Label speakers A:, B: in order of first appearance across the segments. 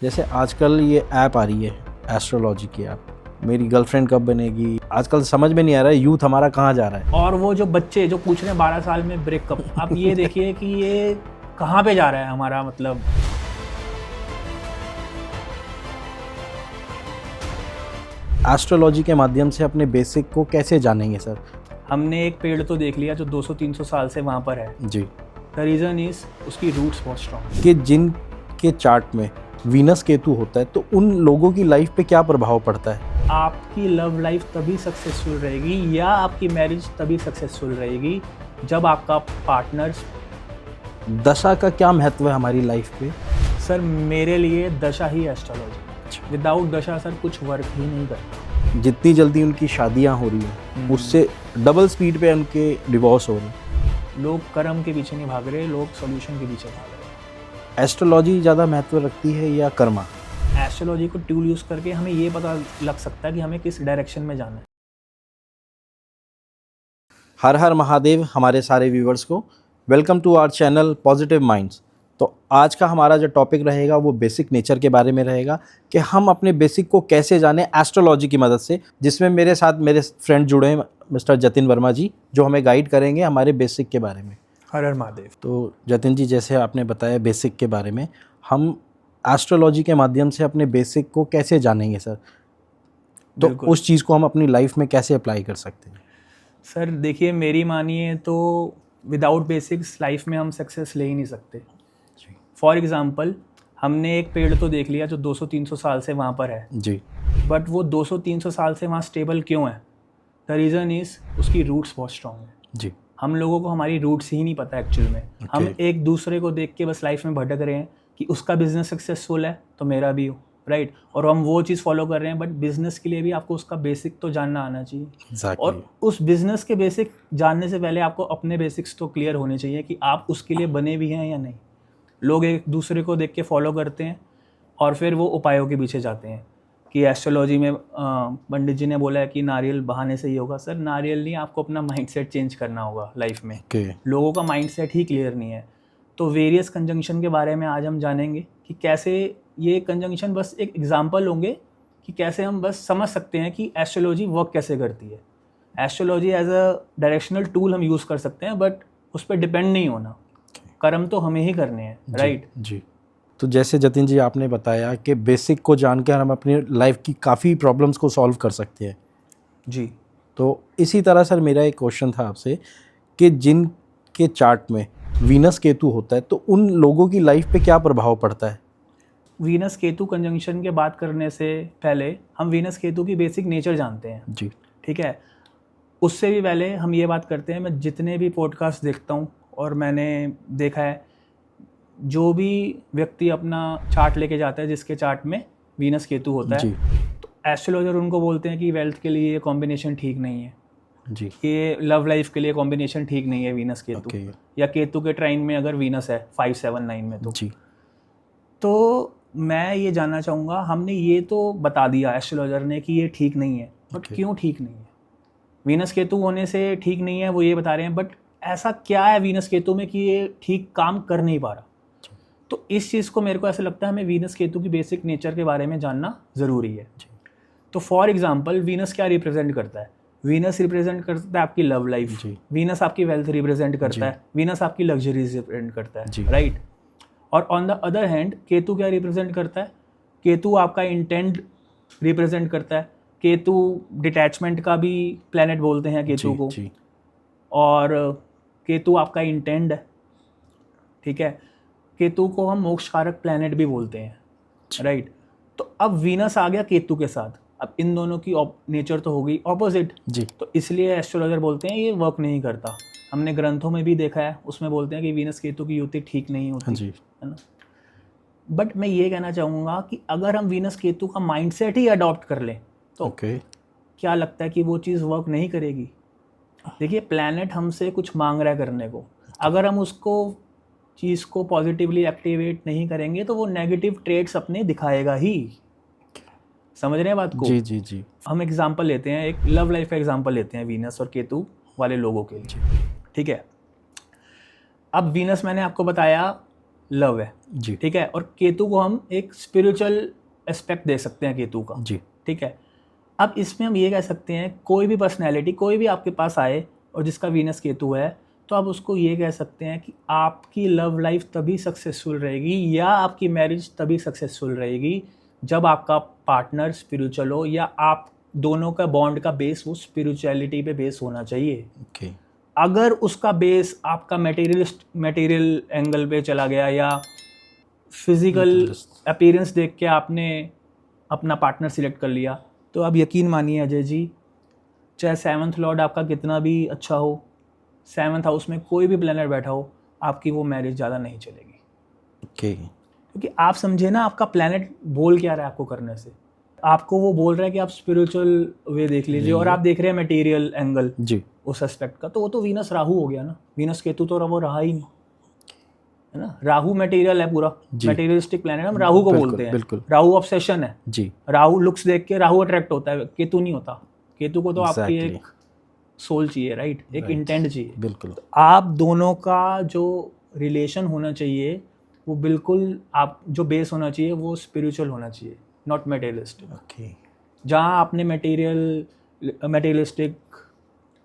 A: जैसे आजकल ये ऐप आ रही है एस्ट्रोलॉजी की ऐप, मेरी गर्लफ्रेंड कब बनेगी, आजकल समझ में नहीं आ रहा है यूथ हमारा कहाँ जा रहा है।
B: और वो जो बच्चे जो पूछ रहे हैं 12 साल में ब्रेकअप, आप ये देखिए कि ये कहाँ पे जा रहा है हमारा मतलब।
A: एस्ट्रोलॉजी के माध्यम से अपने बेसिक को कैसे जानेंगे सर?
B: हमने एक पेड़ तो देख लिया जो 200-300 साल से वहाँ पर है।
A: जी।
B: द रीज़न इज़ उसकी रूट्स बहुत स्ट्रॉन्ग।
A: कि जिनके चार्ट में वीनस केतु होता है तो उन लोगों की लाइफ पे क्या प्रभाव पड़ता है?
B: आपकी लव लाइफ तभी सक्सेसफुल रहेगी या आपकी मैरिज तभी सक्सेसफुल रहेगी जब आपका पार्टनर।
A: दशा का क्या महत्व है हमारी लाइफ पे?
B: सर मेरे लिए दशा ही एस्ट्रोलॉजी। विदाउट दशा सर कुछ वर्क ही नहीं करता।
A: जितनी जल्दी उनकी शादियां हो रही हैं उससे डबल स्पीड पे उनके डिवोर्स हो रहे हैं।
B: लोग कर्म के पीछे नहीं भाग रहे, लोग सॉल्यूशन के पीछे भाग रहे हैं।
A: एस्ट्रोलॉजी ज़्यादा महत्व रखती है या कर्मा?
B: एस्ट्रोलॉजी को टूल यूज़ करके हमें ये पता लग सकता है कि हमें किस डायरेक्शन में जाना है।
A: हर हर महादेव हमारे सारे व्यूवर्स को welcome to our channel positive minds. तो आज का हमारा जो टॉपिक रहेगा वो बेसिक नेचर के बारे में रहेगा कि हम अपने बेसिक को कैसे जानें एस्ट्रोलॉजी की मदद से, जिसमें मेरे साथ मेरे फ्रेंड जुड़े हैं मिस्टर जतिन वर्मा जी, जो हमें गाइड करेंगे हमारे बेसिक के बारे में।
B: हर हर महादेव।
A: तो जतिन जी, जैसे आपने बताया बेसिक के बारे में, हम एस्ट्रोलॉजी के माध्यम से अपने बेसिक को कैसे जानेंगे सर? तो उस चीज़ को हम अपनी लाइफ में कैसे अप्लाई कर सकते हैं?
B: सर देखिए, मेरी मानिए तो विदाउट बेसिक्स लाइफ में हम सक्सेस ले ही नहीं सकते। फॉर एग्ज़ाम्पल, हमने एक पेड़ तो देख लिया जो 200-300 साल से वहाँ पर है
A: जी।
B: बट वो 200-300 साल से वहाँ स्टेबल क्यों है? द रीज़न इज़ उसकी रूट्स बहुत स्ट्रॉन्ग है।
A: जी।
B: हम लोगों को हमारी रूट्स ही नहीं पता एक्चुअल में। हम एक दूसरे को देख के बस लाइफ में भटक रहे हैं कि उसका बिजनेस सक्सेसफुल है तो मेरा भी हो, राइट? और हम वो चीज़ फॉलो कर रहे हैं, बट बिजनेस के लिए भी आपको उसका बेसिक तो जानना आना चाहिए।
A: Exactly.
B: और उस बिजनेस के बेसिक जानने से पहले आपको अपने बेसिक्स तो क्लियर होने चाहिए कि आप उसके लिए बने भी हैं या नहीं। लोग एक दूसरे को देख के फॉलो करते हैं और फिर वो उपायों के पीछे जाते हैं कि एस्ट्रोलॉजी में पंडित जी ने बोला है कि नारियल बहाने से ही होगा। सर नारियल नहीं, आपको अपना माइंडसेट चेंज करना होगा लाइफ में। लोगों का माइंडसेट ही क्लियर नहीं है। तो वेरियस कंजंक्शन के बारे में आज हम जानेंगे कि कैसे ये कंजंक्शन बस एक एग्जांपल होंगे कि कैसे हम बस समझ सकते हैं कि एस्ट्रोलॉजी वर्क कैसे करती है। Astrology as a directional tool हम यूज़ कर सकते हैं, बट उस पर डिपेंड नहीं होना। कर्म तो हमें ही करने हैं, राइट?
A: जी। तो जैसे जतिन जी आपने बताया कि बेसिक को जानकर हम अपनी लाइफ की काफ़ी प्रॉब्लम्स को सॉल्व कर सकते हैं।
B: जी।
A: तो इसी तरह सर मेरा एक क्वेश्चन था आपसे कि जिनके चार्ट में वीनस केतु होता है तो उन लोगों की लाइफ पे क्या प्रभाव पड़ता है?
B: वीनस केतु कंजंक्शन के बात करने से पहले हम वीनस केतु की बेसिक नेचर जानते हैं।
A: जी।
B: ठीक है। उससे भी पहले हम ये बात करते हैं, मैं जितने भी पॉडकास्ट देखता हूँ और मैंने देखा है, जो भी व्यक्ति अपना चार्ट लेके जाता है जिसके चार्ट में वीनस केतु होता है, तो एस्ट्रोलॉजर उनको बोलते हैं कि वेल्थ के लिए ये कॉम्बिनेशन ठीक नहीं है
A: जी।
B: ये लव लाइफ के लिए कॉम्बिनेशन ठीक नहीं है वीनस केतु। या केतु के ट्राइन में अगर वीनस है 5, 7, 9 में तो मैं ये जानना चाहूँगा, हमने ये तो बता दिया एस्ट्रोलॉजर ने कि ये ठीक नहीं है, बट क्यों ठीक नहीं है? वीनस केतु होने से ठीक नहीं है वो ये बता रहे हैं, बट ऐसा क्या है वीनस केतु में कि ये ठीक काम कर नहीं पा रहा? तो इस चीज़ को मेरे को ऐसा लगता है हमें वीनस केतु की बेसिक नेचर के बारे में जानना ज़रूरी है। तो फॉर एग्जांपल, वीनस क्या रिप्रेजेंट करता है? वीनस रिप्रेजेंट करता है आपकी लव लाइफ, वीनस आपकी वेल्थ रिप्रेजेंट करता है, वीनस आपकी लग्जरीज रिप्रेजेंट करता है, राइट? और on the other hand Ketu क्या रिप्रेजेंट करता है? केतु आपका इंटेंट रिप्रेजेंट करता है। केतु डिटैचमेंट का भी प्लैनेट बोलते हैं केतु को। और केतु आपका इंटेंट है, ठीक है? केतु को हम मोक्षकारक प्लैनेट भी बोलते हैं, राइट? तो अब वीनस आ गया केतु के साथ, अब इन दोनों की नेचर तो होगी ऑपोजिट। तो इसलिए एस्ट्रोलॉजर बोलते हैं ये वर्क नहीं करता। हमने ग्रंथों में भी देखा है, उसमें बोलते हैं कि वीनस केतु की युति ठीक नहीं होती, है ना? बट मैं ये कहना चाहूँगा कि अगर हम वीनस केतु का माइंडसेट ही अडॉप्ट कर लें तो क्या लगता है कि वो चीज़ वर्क नहीं करेगी? देखिए, प्लैनेट हमसे कुछ मांग रहा है करने को, अगर हम उसको चीज़ को पॉजिटिवली एक्टिवेट नहीं करेंगे तो वो नेगेटिव ट्रेट्स अपने दिखाएगा ही। समझ रहे हैं बात को?
A: जी।
B: हम एग्जांपल लेते हैं, एक लव लाइफ का एग्जांपल लेते हैं वीनस और केतु वाले लोगों के लिए, ठीक है? अब वीनस मैंने आपको बताया लव है
A: जी
B: ठीक है, और केतु को हम एक स्पिरिचुअल एस्पेक्ट दे सकते हैं केतु का
A: जी
B: ठीक है। अब इसमें हम ये कह सकते हैं कोई भी पर्सनैलिटी कोई भी आपके पास आए और जिसका वीनस केतु है, तो आप उसको ये कह सकते हैं कि आपकी लव लाइफ तभी सक्सेसफुल रहेगी या आपकी मैरिज तभी सक्सेसफुल रहेगी जब आपका पार्टनर स्पिरिचुअल हो, या आप दोनों का बॉन्ड का बेस वो स्पिरिचुअलिटी पे बेस होना चाहिए।
A: ओके
B: अगर उसका बेस आपका मटेरियल एंगल पे चला गया या फिजिकल अपीयरेंस देख के आपने अपना पार्टनर सिलेक्ट कर लिया, तो आप यकीन मानिए अजय जी, चाहे 7th लॉर्ड आपका कितना भी अच्छा हो, 7th हाउस में कोई भी प्लेनेट बैठा हो, आपकी वो मैरिज ज़्यादा नहीं चलेगी।
A: ओके
B: क्योंकि आप समझे ना, आपका प्लेनेट बोल क्या रहा है आपको करने से, आपको वो बोल रहा है कि आप स्पिरिचुअल वे देख लीजिए, और आप देख रहे हैं मटेरियल एंगल
A: जी
B: उस एस्पेक्ट का, तो वो तो वीनस राहु हो गया ना, वीनस केतु तो वो रहा ही नहीं है ना। राहु मटेरियल है पूरा, मटेरियलिस्टिक प्लेनेट हम राहु को बोलते हैं।
A: बिल्कुल
B: राहु ऑब्सेशन है
A: जी
B: राहु लुक्स देख के राहु अट्रैक्ट होता है, केतु नहीं होता। केतु को तो आपकी
A: Exactly.
B: एक सोल चाहिए, राइट, एक इंटेंट चाहिए।
A: बिल्कुल
B: तो आप दोनों का जो रिलेशन होना चाहिए वो बिल्कुल, आप जो बेस होना चाहिए वो स्पिरिचुअल होना चाहिए, नॉट मटेरियलिस्टिक।
A: ओके
B: जहाँ आपने मटेरियलिस्टिक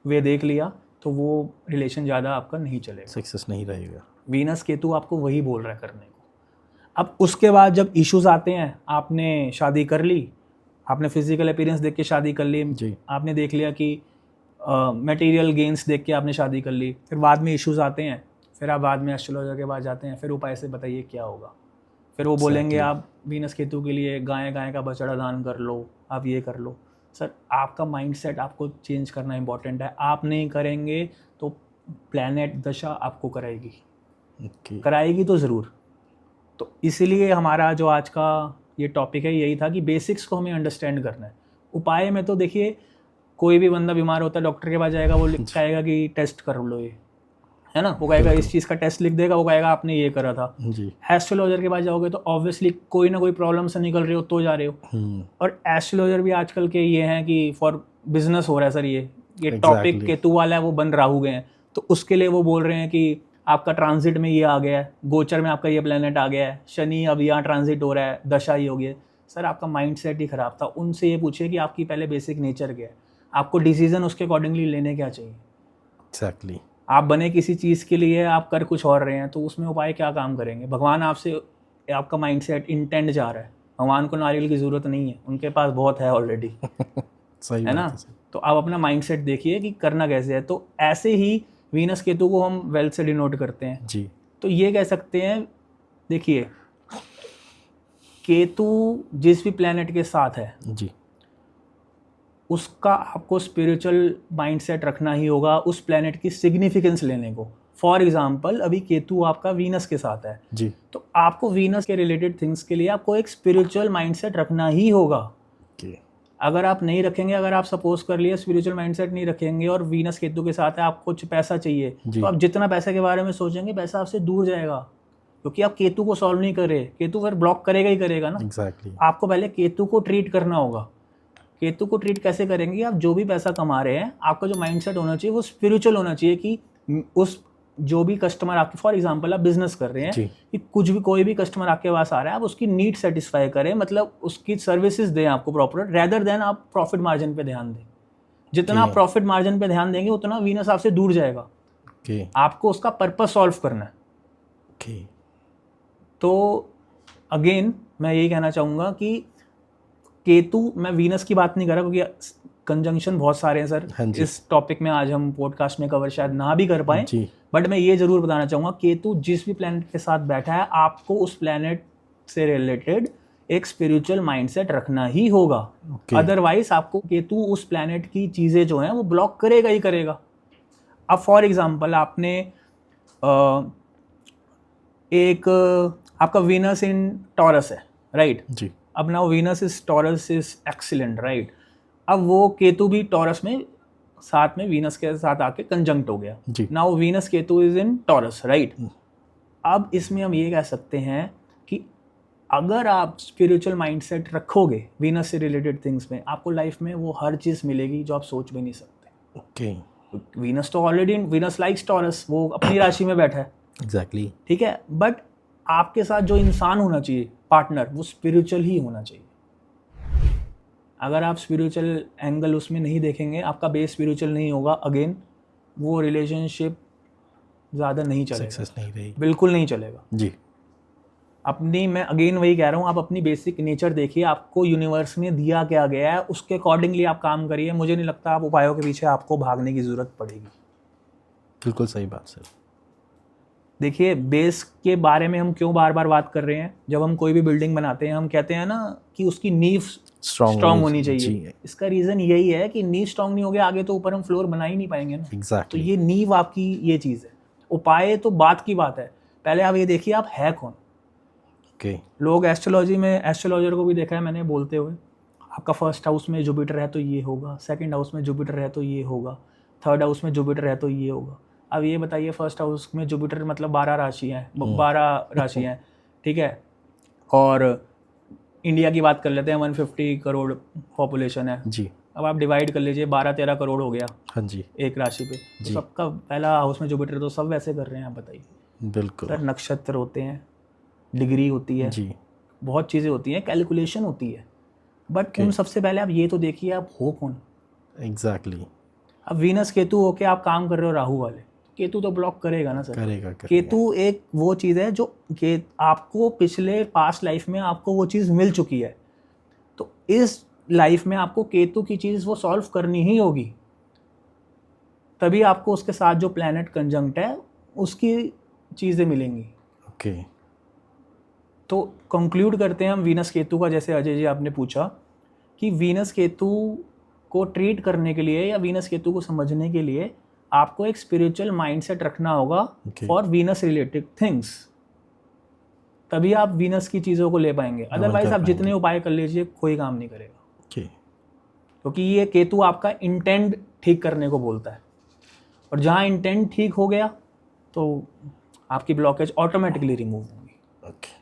B: वे देख लिया तो वो रिलेशन ज़्यादा आपका नहीं चलेगा,
A: सक्सेस नहीं रहेगा।
B: वीनस केतु आपको वही बोल रहा है करने को। अब उसके बाद जब इश्यूज आते हैं, आपने शादी कर ली, आपने फिजिकल अपीयरेंस देख के शादी कर ली
A: जी
B: आपने देख लिया कि मटेरियल गेन्स देख के आपने शादी कर ली, फिर बाद में इश्यूज आते हैं, फिर आप बाद में एस्ट्रोलॉजर के पास जाते हैं, फिर उपाय से बताइए क्या होगा। फिर वो बोलेंगे आप वीनस केतु के लिए गाय का बछड़ा दान कर लो, आप ये कर लो। सर आपका माइंडसेट आपको चेंज करना इंपॉर्टेंट है, आप नहीं करेंगे तो प्लैनेट दशा आपको कराएगी, कराएगी तो ज़रूर। तो इसीलिए हमारा जो आज का ये टॉपिक है यही था कि बेसिक्स को हमें अंडरस्टैंड करना है। उपाय में तो देखिए, कोई भी बंदा बीमार होता है डॉक्टर के पास जाएगा, वो लिखाएगा कि टेस्ट कर लो, ये है ना, वो कहेगा इस चीज़ का टेस्ट लिख देगा, वो कहेगा आपने ये करा था जी। एस्ट्रोलॉजर के पास जाओगे तो ऑब्वियसली कोई ना कोई प्रॉब्लम से निकल रहे हो तो जा रहे हो। और एस्ट्रोलॉजर भी आजकल के ये हैं कि फॉर बिजनेस हो रहा है सर, ये टॉपिक केतु वाला है, वो बन राहु गए हैं, तो उसके लिए वो बोल रहे हैं कि आपका ट्रांजिट में ये आ गया है, गोचर में आपका ये प्लेनेट आ गया है, शनि अब यहाँ ट्रांजिट हो रहा है, दशा ही हो गई है। सर आपका माइंडसेट ही खराब था। उनसे ये पूछिए कि आपकी पहले बेसिक नेचर क्या है, आपको डिसीजन उसके अकॉर्डिंगली लेने क्या चाहिए।
A: एग्जैक्टली
B: आप बने किसी चीज़ के लिए, आप कर कुछ और रहे हैं, तो उसमें उपाय क्या काम करेंगे। भगवान आपसे, आपका माइंडसेट इंटेंट जा रहा है, भगवान को नारियल की ज़रूरत नहीं है, उनके पास बहुत है ऑलरेडी
A: सही
B: है ना। तो आप अपना माइंडसेट देखिए कि करना कैसे है। तो ऐसे ही वीनस केतु को हम वेल्थ से डिनोट करते हैं
A: जी।
B: तो ये कह सकते हैं, देखिए केतु जिस भी प्लेनेट के साथ है
A: जी,
B: उसका आपको स्पिरिचुअल माइंडसेट रखना ही होगा, उस प्लेनेट की सिग्निफिकेंस लेने को। फॉर एग्जांपल अभी केतु आपका वीनस के साथ है
A: जी,
B: तो आपको वीनस के रिलेटेड थिंग्स के लिए आपको एक स्पिरिचुअल माइंडसेट रखना ही होगा। अगर आप नहीं रखेंगे, अगर आप सपोज कर लिए स्पिरिचुअल माइंडसेट नहीं रखेंगे और वीनस केतु के साथ है, आपको कुछ पैसा चाहिए तो आप जितना पैसे के बारे में सोचेंगे पैसा आपसे दूर जाएगा, क्योंकि आप केतु को सॉल्व नहीं कर रहे। केतु फिर ब्लॉक करेगा ही करेगा ना।
A: exactly.
B: आपको पहले केतु को ट्रीट करना होगा। केतु को ट्रीट कैसे करेंगे, आप जो भी पैसा कमा रहे हैं, आपका जो माइंडसेट होना चाहिए वो स्पिरिचुअल होना चाहिए कि उस जो भी कस्टमर आपके, फॉर एग्जांपल आप बिजनेस कर रहे हैं कि कुछ भी कोई भी कस्टमर आपके पास आ रहा है, आप उसकी नीड सेटिस्फाई करें, मतलब उसकी सर्विसेज दें आपको प्रॉपर, रेदर देन आप प्रॉफिट मार्जिन पे ध्यान दें। जितना आप प्रॉफिट मार्जिन पे ध्यान देंगे उतना वीनस आपसे दूर जाएगा। आपको उसका पर्पस सॉल्व करना है। तो अगेन मैं यही कहना चाहूँगा कि केतु, मैं वीनस की बात नहीं कर रहा क्योंकि कंजंक्शन बहुत सारे हैं सर, इस टॉपिक में आज हम पॉडकास्ट में कवर शायद ना भी कर पाए, बट मैं ये जरूर बताना चाहूँगा केतु जिस भी प्लैनेट के साथ बैठा है, आपको उस प्लैनेट से रिलेटेड एक स्पिरिचुअल माइंडसेट रखना ही होगा। अदरवाइज आपको केतु उस प्लैनेट की चीज़ें जो हैं वो ब्लॉक करेगा ही करेगा। अब फॉर एग्जांपल आपने एक आपका वीनस इन टॉरस है, राइट जी। अब now Venus is taurus is excellent, right. अब वो केतु भी टॉरस में साथ में वीनस के साथ आके कंजंक्ट हो गया। Now Venus Ketu is in taurus, right. अब इसमें हम ये कह सकते हैं कि अगर आप स्पिरिचुअल माइंडसेट रखोगे वीनस से रिलेटेड थिंग्स में, आपको लाइफ में वो हर चीज़ मिलेगी जो आप सोच भी नहीं सकते। वीनस तो ऑलरेडी, वीनस लाइक्स टॉरस, वो अपनी राशि में बैठा है,
A: एग्जैक्टली,
B: ठीक है। बट आपके साथ जो इंसान होना चाहिए पार्टनर, वो स्पिरिचुअल ही होना चाहिए। अगर आप स्पिरिचुअल एंगल उसमें नहीं देखेंगे, आपका बेस स्पिरिचुअल नहीं होगा, अगेन वो रिलेशनशिप ज़्यादा नहीं चलेगा,
A: सक्सेस नहीं रहेगी,
B: बिल्कुल नहीं चलेगा
A: जी।
B: अपनी, मैं अगेन वही कह रहा हूँ, आप अपनी बेसिक नेचर देखिए, आपको यूनिवर्स में दिया क्या गया है, उसके अकॉर्डिंगली आप काम करिए। मुझे नहीं लगता आप उपायों के पीछे आपको भागने की ज़रूरत पड़ेगी।
A: बिल्कुल सही बात सर।
B: देखिए बेस के बारे में हम क्यों बार बार बात कर रहे हैं, जब हम कोई भी बिल्डिंग बनाते हैं हम कहते हैं ना कि उसकी नींव स्ट्रांग होनी चाहिए। इसका रीज़न यही है कि नींव स्ट्रांग नहीं होगी, आगे तो ऊपर हम फ्लोर बना ही नहीं पाएंगे ना।
A: Exactly.
B: तो ये नींव आपकी ये चीज़ है। उपाय तो बात की बात है, पहले आप ये देखिए आप है कौन। लोग एस्ट्रोलॉजी में, एस्ट्रोलॉजर को भी देखा है मैंने बोलते हुए, आपका फर्स्ट हाउस में जुपिटर है तो ये होगा, सेकंड हाउस में जुपिटर है तो ये होगा, थर्ड हाउस में जुपिटर है तो ये होगा। अब ये बताइए फर्स्ट हाउस में जुपिटर मतलब 12 राशियाँ हैं, 12 राशियाँ हैं, ठीक है। और इंडिया की बात कर लेते हैं, 150 करोड़ पॉपुलेशन है
A: जी।
B: अब आप डिवाइड कर लीजिए, 12-13 करोड़ हो गया,
A: हाँ जी,
B: एक राशि पे। तो सबका पहला हाउस में जुपिटर, तो सब वैसे कर रहे हैं, आप बताइए।
A: बिल्कुल
B: सर नक्षत्र होते हैं, डिग्री होती है
A: जी,
B: बहुत चीज़ें होती हैं, कैलकुलेशन होती है, बट उन सबसे पहले आप ये तो देखिए आप हो कौन।
A: एग्जैक्टली।
B: अब वीनस केतु होके आप काम कर रहे हो राहु वाले, केतु तो ब्लॉक करेगा ना सर।
A: करेगा।
B: केतु एक वो चीज़ है जो कि आपको पिछले पास्ट लाइफ में आपको वो चीज़ मिल चुकी है, तो इस लाइफ में आपको केतु की चीज़ वो सॉल्व करनी ही होगी, तभी आपको उसके साथ जो प्लैनेट कंजंक्ट है उसकी चीज़ें मिलेंगी।
A: ओके।
B: तो कंक्लूड करते हैं हम वीनस केतु का, जैसे अजय जी आपने पूछा कि वीनस केतु को ट्रीट करने के लिए या वीनस केतु को समझने के लिए आपको एक स्पिरिचुअल माइंडसेट रखना होगा फॉर वीनस रिलेटेड थिंग्स, तभी आप वीनस की चीज़ों को ले पाएंगे। अदरवाइज आप जितने उपाय कर लीजिए कोई काम नहीं करेगा, क्योंकि ये केतु आपका इंटेंट ठीक करने को बोलता है, और जहाँ इंटेंट ठीक हो गया तो आपकी ब्लॉकेज ऑटोमेटिकली रिमूव होगी।
A: ओके।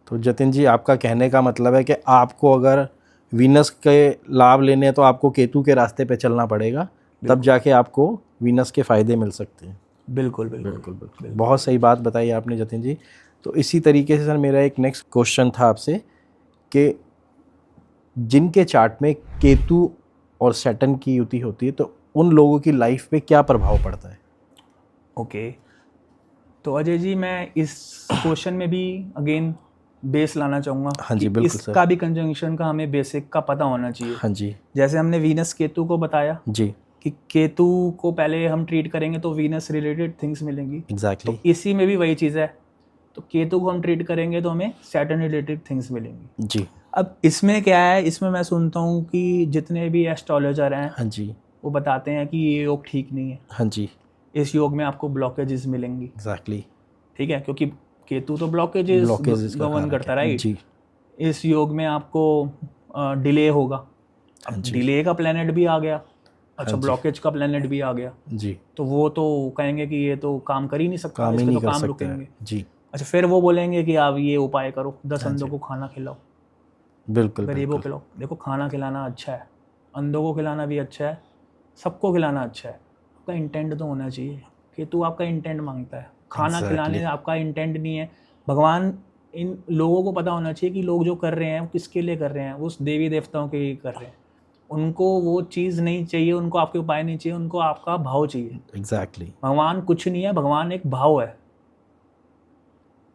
A: तो जतिन जी, आपका कहने का मतलब है कि आपको अगर वीनस के लाभ लेने हैं तो आपको केतु के रास्ते पे चलना पड़ेगा, तब जाके आपको वीनस के फ़ायदे मिल सकते हैं।
B: बिल्कुल बिल्कुल बिल्कुल, बिल्कुल।
A: बहुत सही बात बताई आपने जतिन जी। तो इसी तरीके से सर मेरा एक नेक्स्ट क्वेश्चन था आपसे कि जिनके चार्ट में केतु और सैटर्न की युति होती है तो उन लोगों की लाइफ पे क्या प्रभाव पड़ता है?
B: ओके, तो अजय जी मैं इस क्वेश्चन में भी अगेन बेस लाना चाहूँगा।
A: हाँ जी, बिल्कुल
B: इसका भी कंजंक्शन का हमें बेसिक का पता होना चाहिए।
A: हाँ जी,
B: जैसे हमने वीनस केतु को बताया
A: जी,
B: कि केतु को पहले हम ट्रीट करेंगे तो वीनस रिलेटेड थिंग्स मिलेंगी।
A: एग्जैक्टली।
B: तो इसी में भी वही चीज़ है, तो केतु को हम ट्रीट करेंगे तो हमें सैटर्न रिलेटेड थिंग्स मिलेंगी।
A: जी।
B: अब इसमें क्या है, इसमें मैं सुनता हूँ कि जितने भी एस्ट्रोलॉजर हैं
A: हाँ जी,
B: वो बताते हैं कि ये योग ठीक नहीं है,
A: हाँ जी,
B: इस योग में आपको ब्लॉकेजेस मिलेंगी।
A: एग्जैक्टली।
B: ठीक है, क्योंकि केतु तो ब्लॉकेजेस गवर्न करता है, राइट।
A: जी।
B: इस योग में आपको डिले होगा। अब डिले का प्लैनेट भी आ गया, अच्छा ब्लॉकेज का प्लैनेट भी आ गया
A: जी,
B: तो वो तो कहेंगे कि ये तो काम कर ही नहीं सकता,
A: काम ही
B: इसके
A: नहीं
B: तो
A: कर
B: काम
A: सकता है।
B: रुकेंगे।
A: जी,
B: अच्छा फिर वो बोलेंगे कि आप ये उपाय करो, 10 अंधों को खाना खिलाओ,
A: बिल्कुल
B: गरीबों
A: बिल्कुल।
B: खिलाओ। देखो खाना खिलाना अच्छा है, अंधों को खिलाना भी अच्छा है, सबको खिलाना अच्छा है, आपका इंटेंट तो होना चाहिए। केतु आपका इंटेंट मांगता है, खाना खिलाने आपका इंटेंट नहीं है। भगवान, इन लोगों को पता होना चाहिए कि लोग जो कर रहे हैं वो किसके लिए कर रहे हैं, उस देवी देवताओं के लिए कर रहे हैं। उनको वो चीज़ नहीं चाहिए, उनको आपके उपाय नहीं चाहिए, उनको आपका भाव चाहिए।
A: एग्जैक्टली।
B: भगवान कुछ नहीं है, भगवान एक भाव है।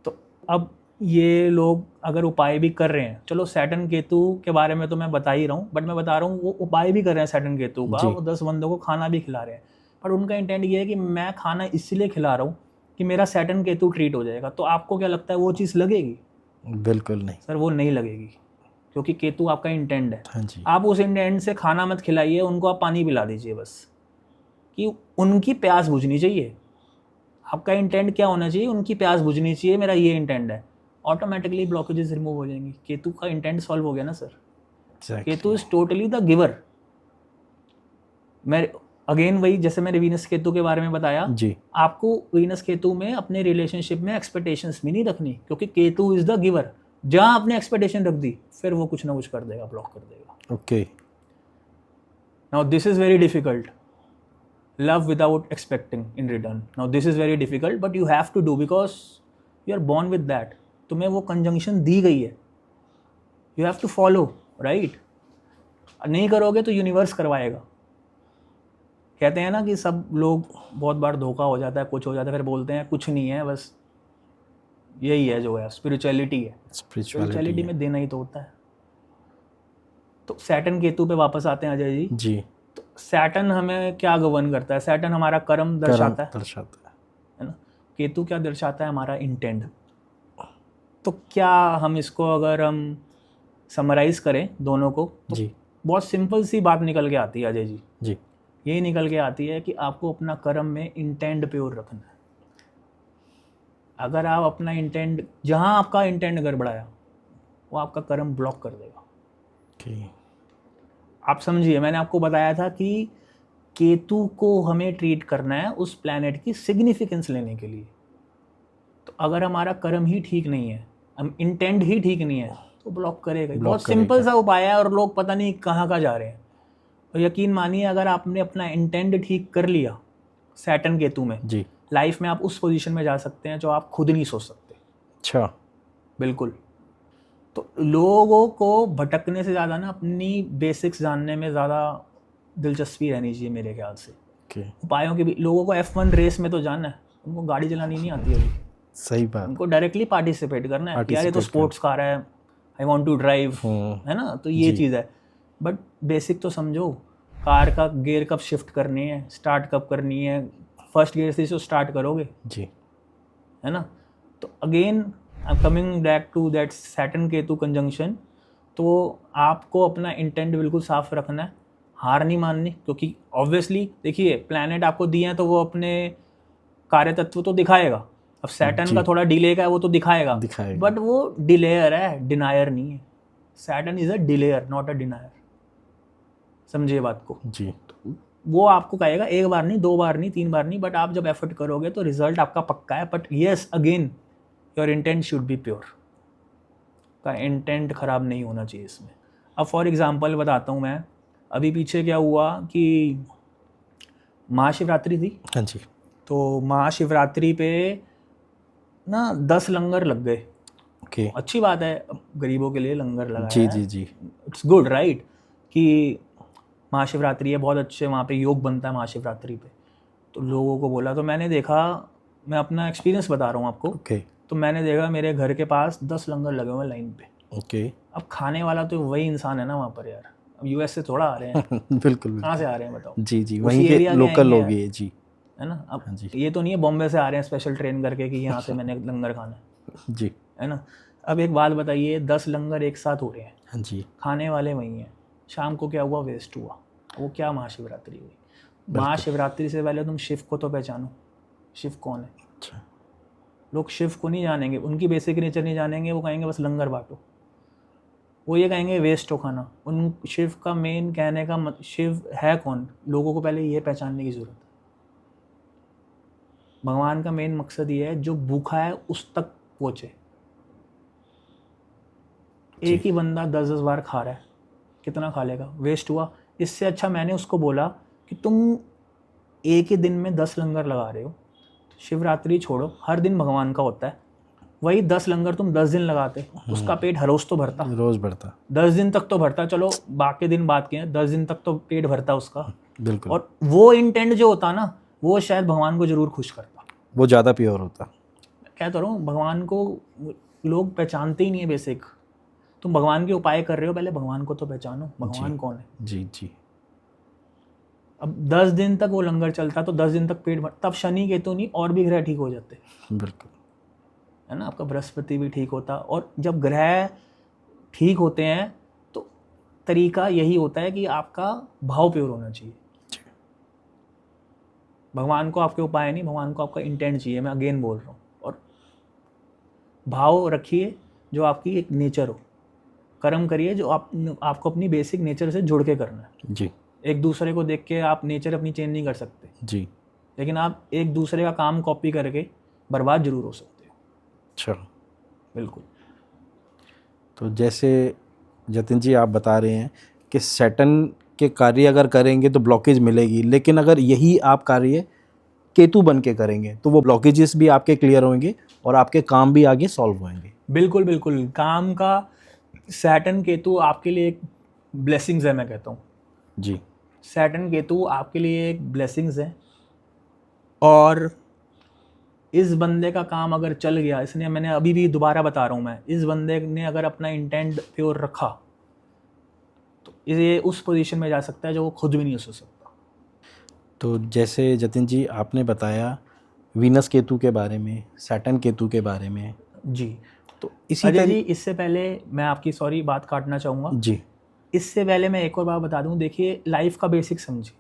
B: तो अब ये लोग अगर उपाय भी कर रहे हैं, चलो सैटर्न केतु के बारे में तो मैं बता ही रहा हूँ, बट मैं बता रहा हूँ वो उपाय भी कर रहे हैं सैटर्न केतु का, वो 10 बंदों को खाना भी खिला रहे हैं, पर उनका इंटेंट ये है कि मैं खाना इसलिए खिला रहा हूँ कि मेरा सैटर्न केतु ट्रीट हो जाएगा। तो आपको क्या लगता है वो चीज़ लगेगी?
A: बिल्कुल नहीं
B: सर, वो नहीं लगेगी, क्योंकि केतु आपका इंटेंट है।
A: हाँ जी,
B: आप उस इंटेंट से खाना मत खिलाइए, उनको आप पानी पिला दीजिए बस, कि उनकी प्यास बुझनी चाहिए। आपका इंटेंट क्या होना चाहिए? उनकी प्यास बुझनी चाहिए, मेरा ये इंटेंट है। ऑटोमेटिकली ब्लॉकेजेस रिमूव हो जाएंगी। केतु का इंटेंट सॉल्व हो गया ना sir. Ketu is totally the giver. मैं अगेन वही, जैसे मैंने वीनस केतु के बारे में बताया
A: जी,
B: आपको, वीनस केतु में अपने रिलेशनशिप में एक्सपेक्टेशंस भी नहीं रखनी, क्योंकि केतु इज द गिवर। जहां आपने एक्सपेक्टेशन रख दी फिर वो कुछ ना कुछ कर देगा, ब्लॉक कर देगा।
A: Okay.
B: Now this is very difficult, love without expecting in return. Now this is very difficult, but you have to do, because you are born with that, तुम्हें वो कंजंक्शन दी गई है, you have to follow, right? नहीं करोगे तो universe करवाएगा। कहते हैं ना कि सब लोग बहुत बार धोखा हो जाता है, कुछ हो जाता है, फिर बोलते हैं कुछ नहीं है, बस यही है जो है, स्पिरिचुअलिटी है। स्पिरिचुअलिटी में देना ही तो होता है। तो सैटर्न केतु पे वापस आते हैं अजय जी। तो सैटर्न हमें क्या गवर्न करता है? सैटर्न हमारा कर्म दर्शाता है ना। केतु क्या दर्शाता है? हमारा इंटेंट। तो क्या हम इसको अगर हम समराइज करें दोनों को, तो जी, बहुत सिंपल सी बात निकल के आती है अजय जी। यही निकल के आती है कि आपको अपना कर्म में इंटेंट प्योर रखना है। अगर आप अपना इंटेंट, जहाँ आपका इंटेंट गड़बड़ाया, वो आपका कर्म ब्लॉक कर देगा। आप समझिए, मैंने आपको बताया था कि केतु को हमें ट्रीट करना है उस प्लैनेट की सिग्निफिकेंस लेने के लिए। तो अगर हमारा कर्म ही ठीक नहीं है, हम इंटेंट ही ठीक नहीं है, तो ब्लॉक करेगा। बहुत सिंपल सा उपाय है और लोग पता नहीं कहाँ जा रहे हैं। और यकीन मानिए, अगर आपने अपना इंटेंट ठीक कर लिया सैटर्न केतु में जी, लाइफ में आप उस पोजीशन में जा सकते हैं जो आप खुद नहीं सोच सकते। अच्छा, बिल्कुल। तो लोगों को भटकने से ज़्यादा ना अपनी बेसिक्स जानने में ज़्यादा दिलचस्पी रहनी चाहिए मेरे ख्याल से। उपायों की भी, लोगों को F1 रेस में तो जाना है, उनको गाड़ी चलानी नहीं आती अभी। सही बात। उनको डायरेक्टली पार्टिसिपेट करना है, यार ये तो स्पोर्ट्स कार है, आई वांट टू ड्राइव, है ना। तो ये चीज़ है, बट बेसिक तो समझो। कार का गियर कब शिफ्ट करनी है, स्टार्ट कब करनी है, फर्स्ट गियर से स्टार्ट करोगे जी, है ना। तो again I am coming back to that Saturn Ketu conjunction. तो आपको अपना इंटेंट बिल्कुल साफ रखना है, हार नहीं माननी, क्योंकि ऑब्वियसली देखिए प्लैनेट आपको दिए हैं तो वो अपने कार्य तत्व तो दिखाएगा। अब सैटर्न का थोड़ा डिले का है, वो तो दिखाएगा, बट वो डिलेयर है, डिनायर नहीं है। Saturn is a delayer, not a denier. समझिए बात को जी। तो वो आपको कहेगा एक बार नहीं, दो बार नहीं, तीन बार नहीं, बट आप जब एफर्ट करोगे तो रिजल्ट आपका पक्का है। But yes, again your intent should be pure. का इंटेंट खराब नहीं होना चाहिए इसमें। अब फॉर एग्जांपल बताता हूँ मैं, अभी पीछे क्या हुआ कि महाशिवरात्रि थी। हाँ जी। तो महाशिवरात्रि पे ना 10 लंगर लग गए। ओके, अच्छी बात है, गरीबों के लिए लंगर लगाया जी जी जी, इट्स गुड, राइट। कि महाशिवरात्रि है, बहुत अच्छे वहाँ पे योग बनता है महाशिवरात्रि पे। तो लोगों को बोला, तो मैंने देखा, मैं अपना एक्सपीरियंस बता रहा हूँ आपको। ओके। तो मैंने देखा मेरे घर के पास 10 लंगर लगे हुए लाइन पे। ओके। अब खाने वाला तो वही इंसान है ना वहाँ पर यार, अब यूएस से थोड़ा आ रहे हैं बिल्कुल। कहाँ से आ रहे हैं बताओ? जी जी, वहीं के लोकल लोग ही है जी, है ना। अब हाँ, ये तो नहीं है बॉम्बे से आ रहे हैं स्पेशल ट्रेन करके कि यहाँ से मैंने लंगर खाना है जी, है ना। अब एक बात बताइए, 10 लंगर एक साथ हो रहे हैं। हाँ जी। खाने वाले वही हैं। शाम को क्या हुआ? वेस्ट हुआ। वो क्या महाशिवरात्रि हुई। महाशिवरात्रि से पहले तुम शिव को तो पहचानो, शिव कौन है। अच्छा। लोग शिव को नहीं जानेंगे, उनकी बेसिक नेचर नहीं जानेंगे, वो कहेंगे बस लंगर बांटो। वो ये कहेंगे वेस्ट हो खाना। उन शिव का मेन कहने का शिव है कौन, लोगों को पहले ये पहचानने की जरूरत है। भगवान का मेन मकसद ये है जो भूखा है उस तक पहुंचे। एक ही बंदा 10-10 बार खा रहा है, कितना खा लेगा? वेस्ट हुआ। इससे अच्छा मैंने उसको बोला कि तुम एक ही दिन में 10 लंगर लगा रहे हो, शिवरात्रि छोड़ो, हर दिन भगवान का होता है, वही 10 लंगर तुम 10 दिन लगाते, उसका पेट हर रोज तो भरता, रोज भरता, 10 दिन तक तो भरता। चलो बाकी दिन बात किए, 10 दिन तक तो पेट भरता उसका। बिल्कुल। और वो इंटेंट जो होता ना, वो शायद भगवान को जरूर खुश करता, वो ज़्यादा प्योर होता। क्या तो रहा हूँ, भगवान को लोग पहचानते ही नहीं है बेसिक। तुम भगवान के उपाय कर रहे हो, पहले भगवान को तो पहचानो, भगवान कौन है। जी जी। अब 10 दिन तक वो लंगर चलता तो 10 दिन तक पेट भर, तब शनि केतु नहीं और भी ग्रह ठीक हो जाते। बिल्कुल, है ना। आपका बृहस्पति भी ठीक होता। और जब ग्रह ठीक होते हैं तो तरीका यही होता है कि आपका भाव प्योर होना चाहिए। भगवान को आपके उपाय नहीं, भगवान को आपका इंटेंट चाहिए। मैं अगेन बोल रहा हूँ। और भाव रखिए जो आपकी एक नेचर हो, कर्म करिए जो आपको अपनी बेसिक नेचर से जुड़ के करना है जी। एक दूसरे को देख के आप नेचर अपनी चेंज नहीं कर सकते जी, लेकिन आप एक दूसरे का काम कॉपी करके बर्बाद जरूर हो सकते हो। अच्छा, बिल्कुल। तो जैसे जतिन जी आप बता रहे हैं कि सैटर्न के कार्य अगर करेंगे तो ब्लॉकेज मिलेगी, लेकिन अगर यही आप कार्य केतु बन के करेंगे तो वो ब्लॉकेजेस भी आपके क्लियर होंगे
A: और आपके काम भी आगे सॉल्व होंगे।
B: बिल्कुल बिल्कुल, काम का सैटर्न केतु आपके लिए एक ब्लेसिंग्स है, मैं कहता हूँ
A: जी।
B: सैटर्न केतु आपके लिए एक ब्लेसिंग्स है। और इस बंदे का काम अगर चल गया, इसने, मैंने अभी भी दोबारा बता रहा हूँ मैं, इस बंदे ने अगर अपना इंटेंट प्योर रखा तो ये उस पोजीशन में जा सकता है जो वो खुद भी नहीं सोच सकता।
A: तो जैसे जतिन जी आपने बताया वीनस केतु के बारे में, सैटर्न केतु के बारे में,
B: जी।
A: तो इसी
B: अजय जी,
A: तरह
B: इससे पहले मैं आपकी सॉरी बात काटना चाहूँगा
A: जी
B: इससे पहले मैं एक और बात बता दूँ। देखिए, लाइफ का बेसिक समझिए,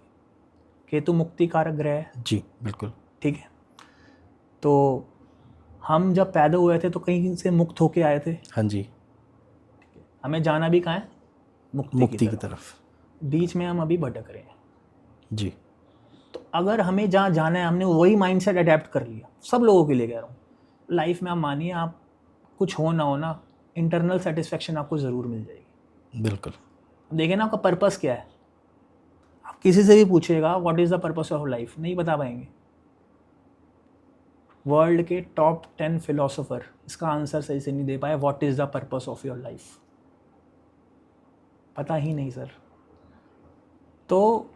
B: केतु मुक्ति कारक ग्रह है,
A: जी बिल्कुल।
B: ठीक है। तो हम जब पैदा हुए थे तो कहीं से मुक्त होके आए थे,
A: हाँ जी,
B: हमें जाना भी कहाँ है,
A: मुक्ति की तरफ।
B: बीच में हम अभी भटक रहे हैं।
A: जी
B: तो अगर हमें जहाँ जाना है, हमने वही माइंडसेट अडेप्ट कर लिया, सब लोगों के लिए कह रहा हूँ, लाइफ में आप मानिए, आप कुछ हो ना हो ना, इंटरनल सेटिस्फेक्शन आपको ज़रूर मिल जाएगी।
A: बिल्कुल।
B: देखिए ना, आपका पर्पस क्या है, आप किसी से भी पूछेगा what is the purpose of life, नहीं बता पाएंगे। वर्ल्ड के टॉप 10 फिलोसोफर इसका आंसर सही से नहीं दे पाए, what is the purpose of your life, पता ही नहीं सर। तो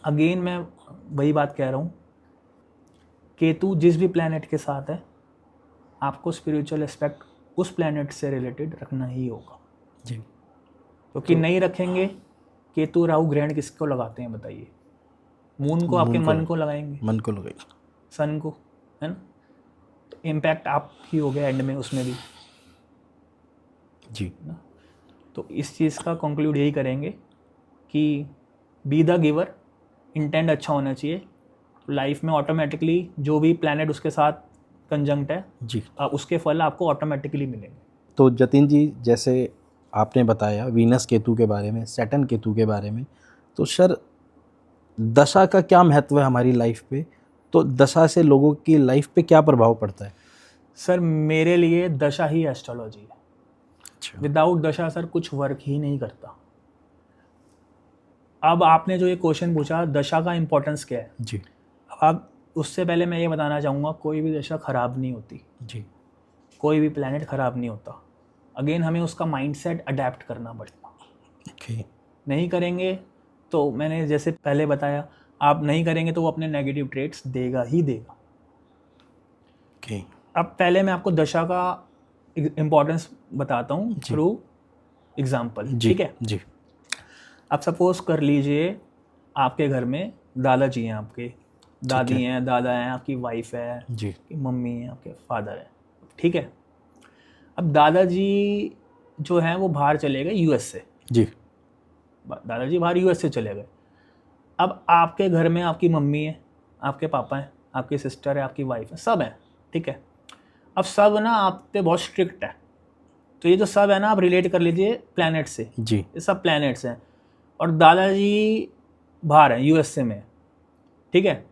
B: अगेन मैं वही बात कह रहा हूँ, केतु जिस भी प्लैनेट के साथ है, आपको स्पिरिचुअल एस्पेक्ट उस प्लैनेट से रिलेटेड रखना ही होगा
A: जी।
B: क्योंकि नहीं रखेंगे, केतु राहु ग्रहण किसको लगाते हैं बताइए? मून को, आपके मन को लगाएंगे,
A: मन को लगाएंगे,
B: सन को, है ना। तो इम्पैक्ट आप ही हो गया एंड में उसमें भी
A: जी
B: ना। तो इस चीज़ का कंक्लूड यही करेंगे कि बी द गिवर, इंटेंट अच्छा होना चाहिए। लाइफ में ऑटोमेटिकली जो भी प्लैनेट उसके साथ कंजंक्ट है
A: जी,
B: उसके फल आपको ऑटोमेटिकली मिलेंगे।
A: तो जतिन जी जैसे आपने बताया वीनस केतु के बारे में, सैटर्न केतु के बारे में, तो सर दशा का क्या महत्व है हमारी लाइफ पे? तो दशा से लोगों की लाइफ पे क्या प्रभाव पड़ता है?
B: सर मेरे लिए दशा ही एस्ट्रोलॉजी है।
A: अच्छा।
B: विदाउट दशा सर कुछ वर्क ही नहीं करता। अब आपने जो ये क्वेश्चन पूछा, दशा का इम्पोर्टेंस क्या है
A: जी
B: अब उससे पहले मैं ये बताना चाहूँगा, कोई भी दशा ख़राब नहीं होती,
A: जी
B: कोई भी प्लैनेट ख़राब नहीं होता। अगेन हमें उसका माइंडसेट अडेप्ट करना पड़ेगा।
A: ओके।
B: नहीं करेंगे तो मैंने जैसे पहले बताया, आप नहीं करेंगे तो वो अपने नेगेटिव ट्रेट्स देगा ही देगा।
A: ओके।
B: अब पहले मैं आपको दशा का इम्पोर्टेंस बताता हूँ थ्रू एग्जाम्पल, ठीक है
A: जी
B: अब सपोज कर लीजिए आपके घर में दादाजी हैं, आपके दादी हैं, दादा हैं, आपकी वाइफ है,
A: जी
B: आपकी मम्मी है, आपके फादर है, ठीक है। अब दादाजी जो हैं वो बाहर चले गए यूएस से,
A: जी
B: दादाजी बाहर यूएस से चले गए। अब आपके घर में आपकी मम्मी है, आपके पापा हैं, आपकी सिस्टर है, आपकी वाइफ है, सब हैं, ठीक है। अब सब ना आप पे बहुत स्ट्रिक्ट है, तो ये जो सब है ना, आप रिलेट कर लीजिए प्लैनेट से,
A: जी
B: ये सब प्लैनेट्स हैं। और दादाजी बाहर हैं, यूएसए में, ठीक है।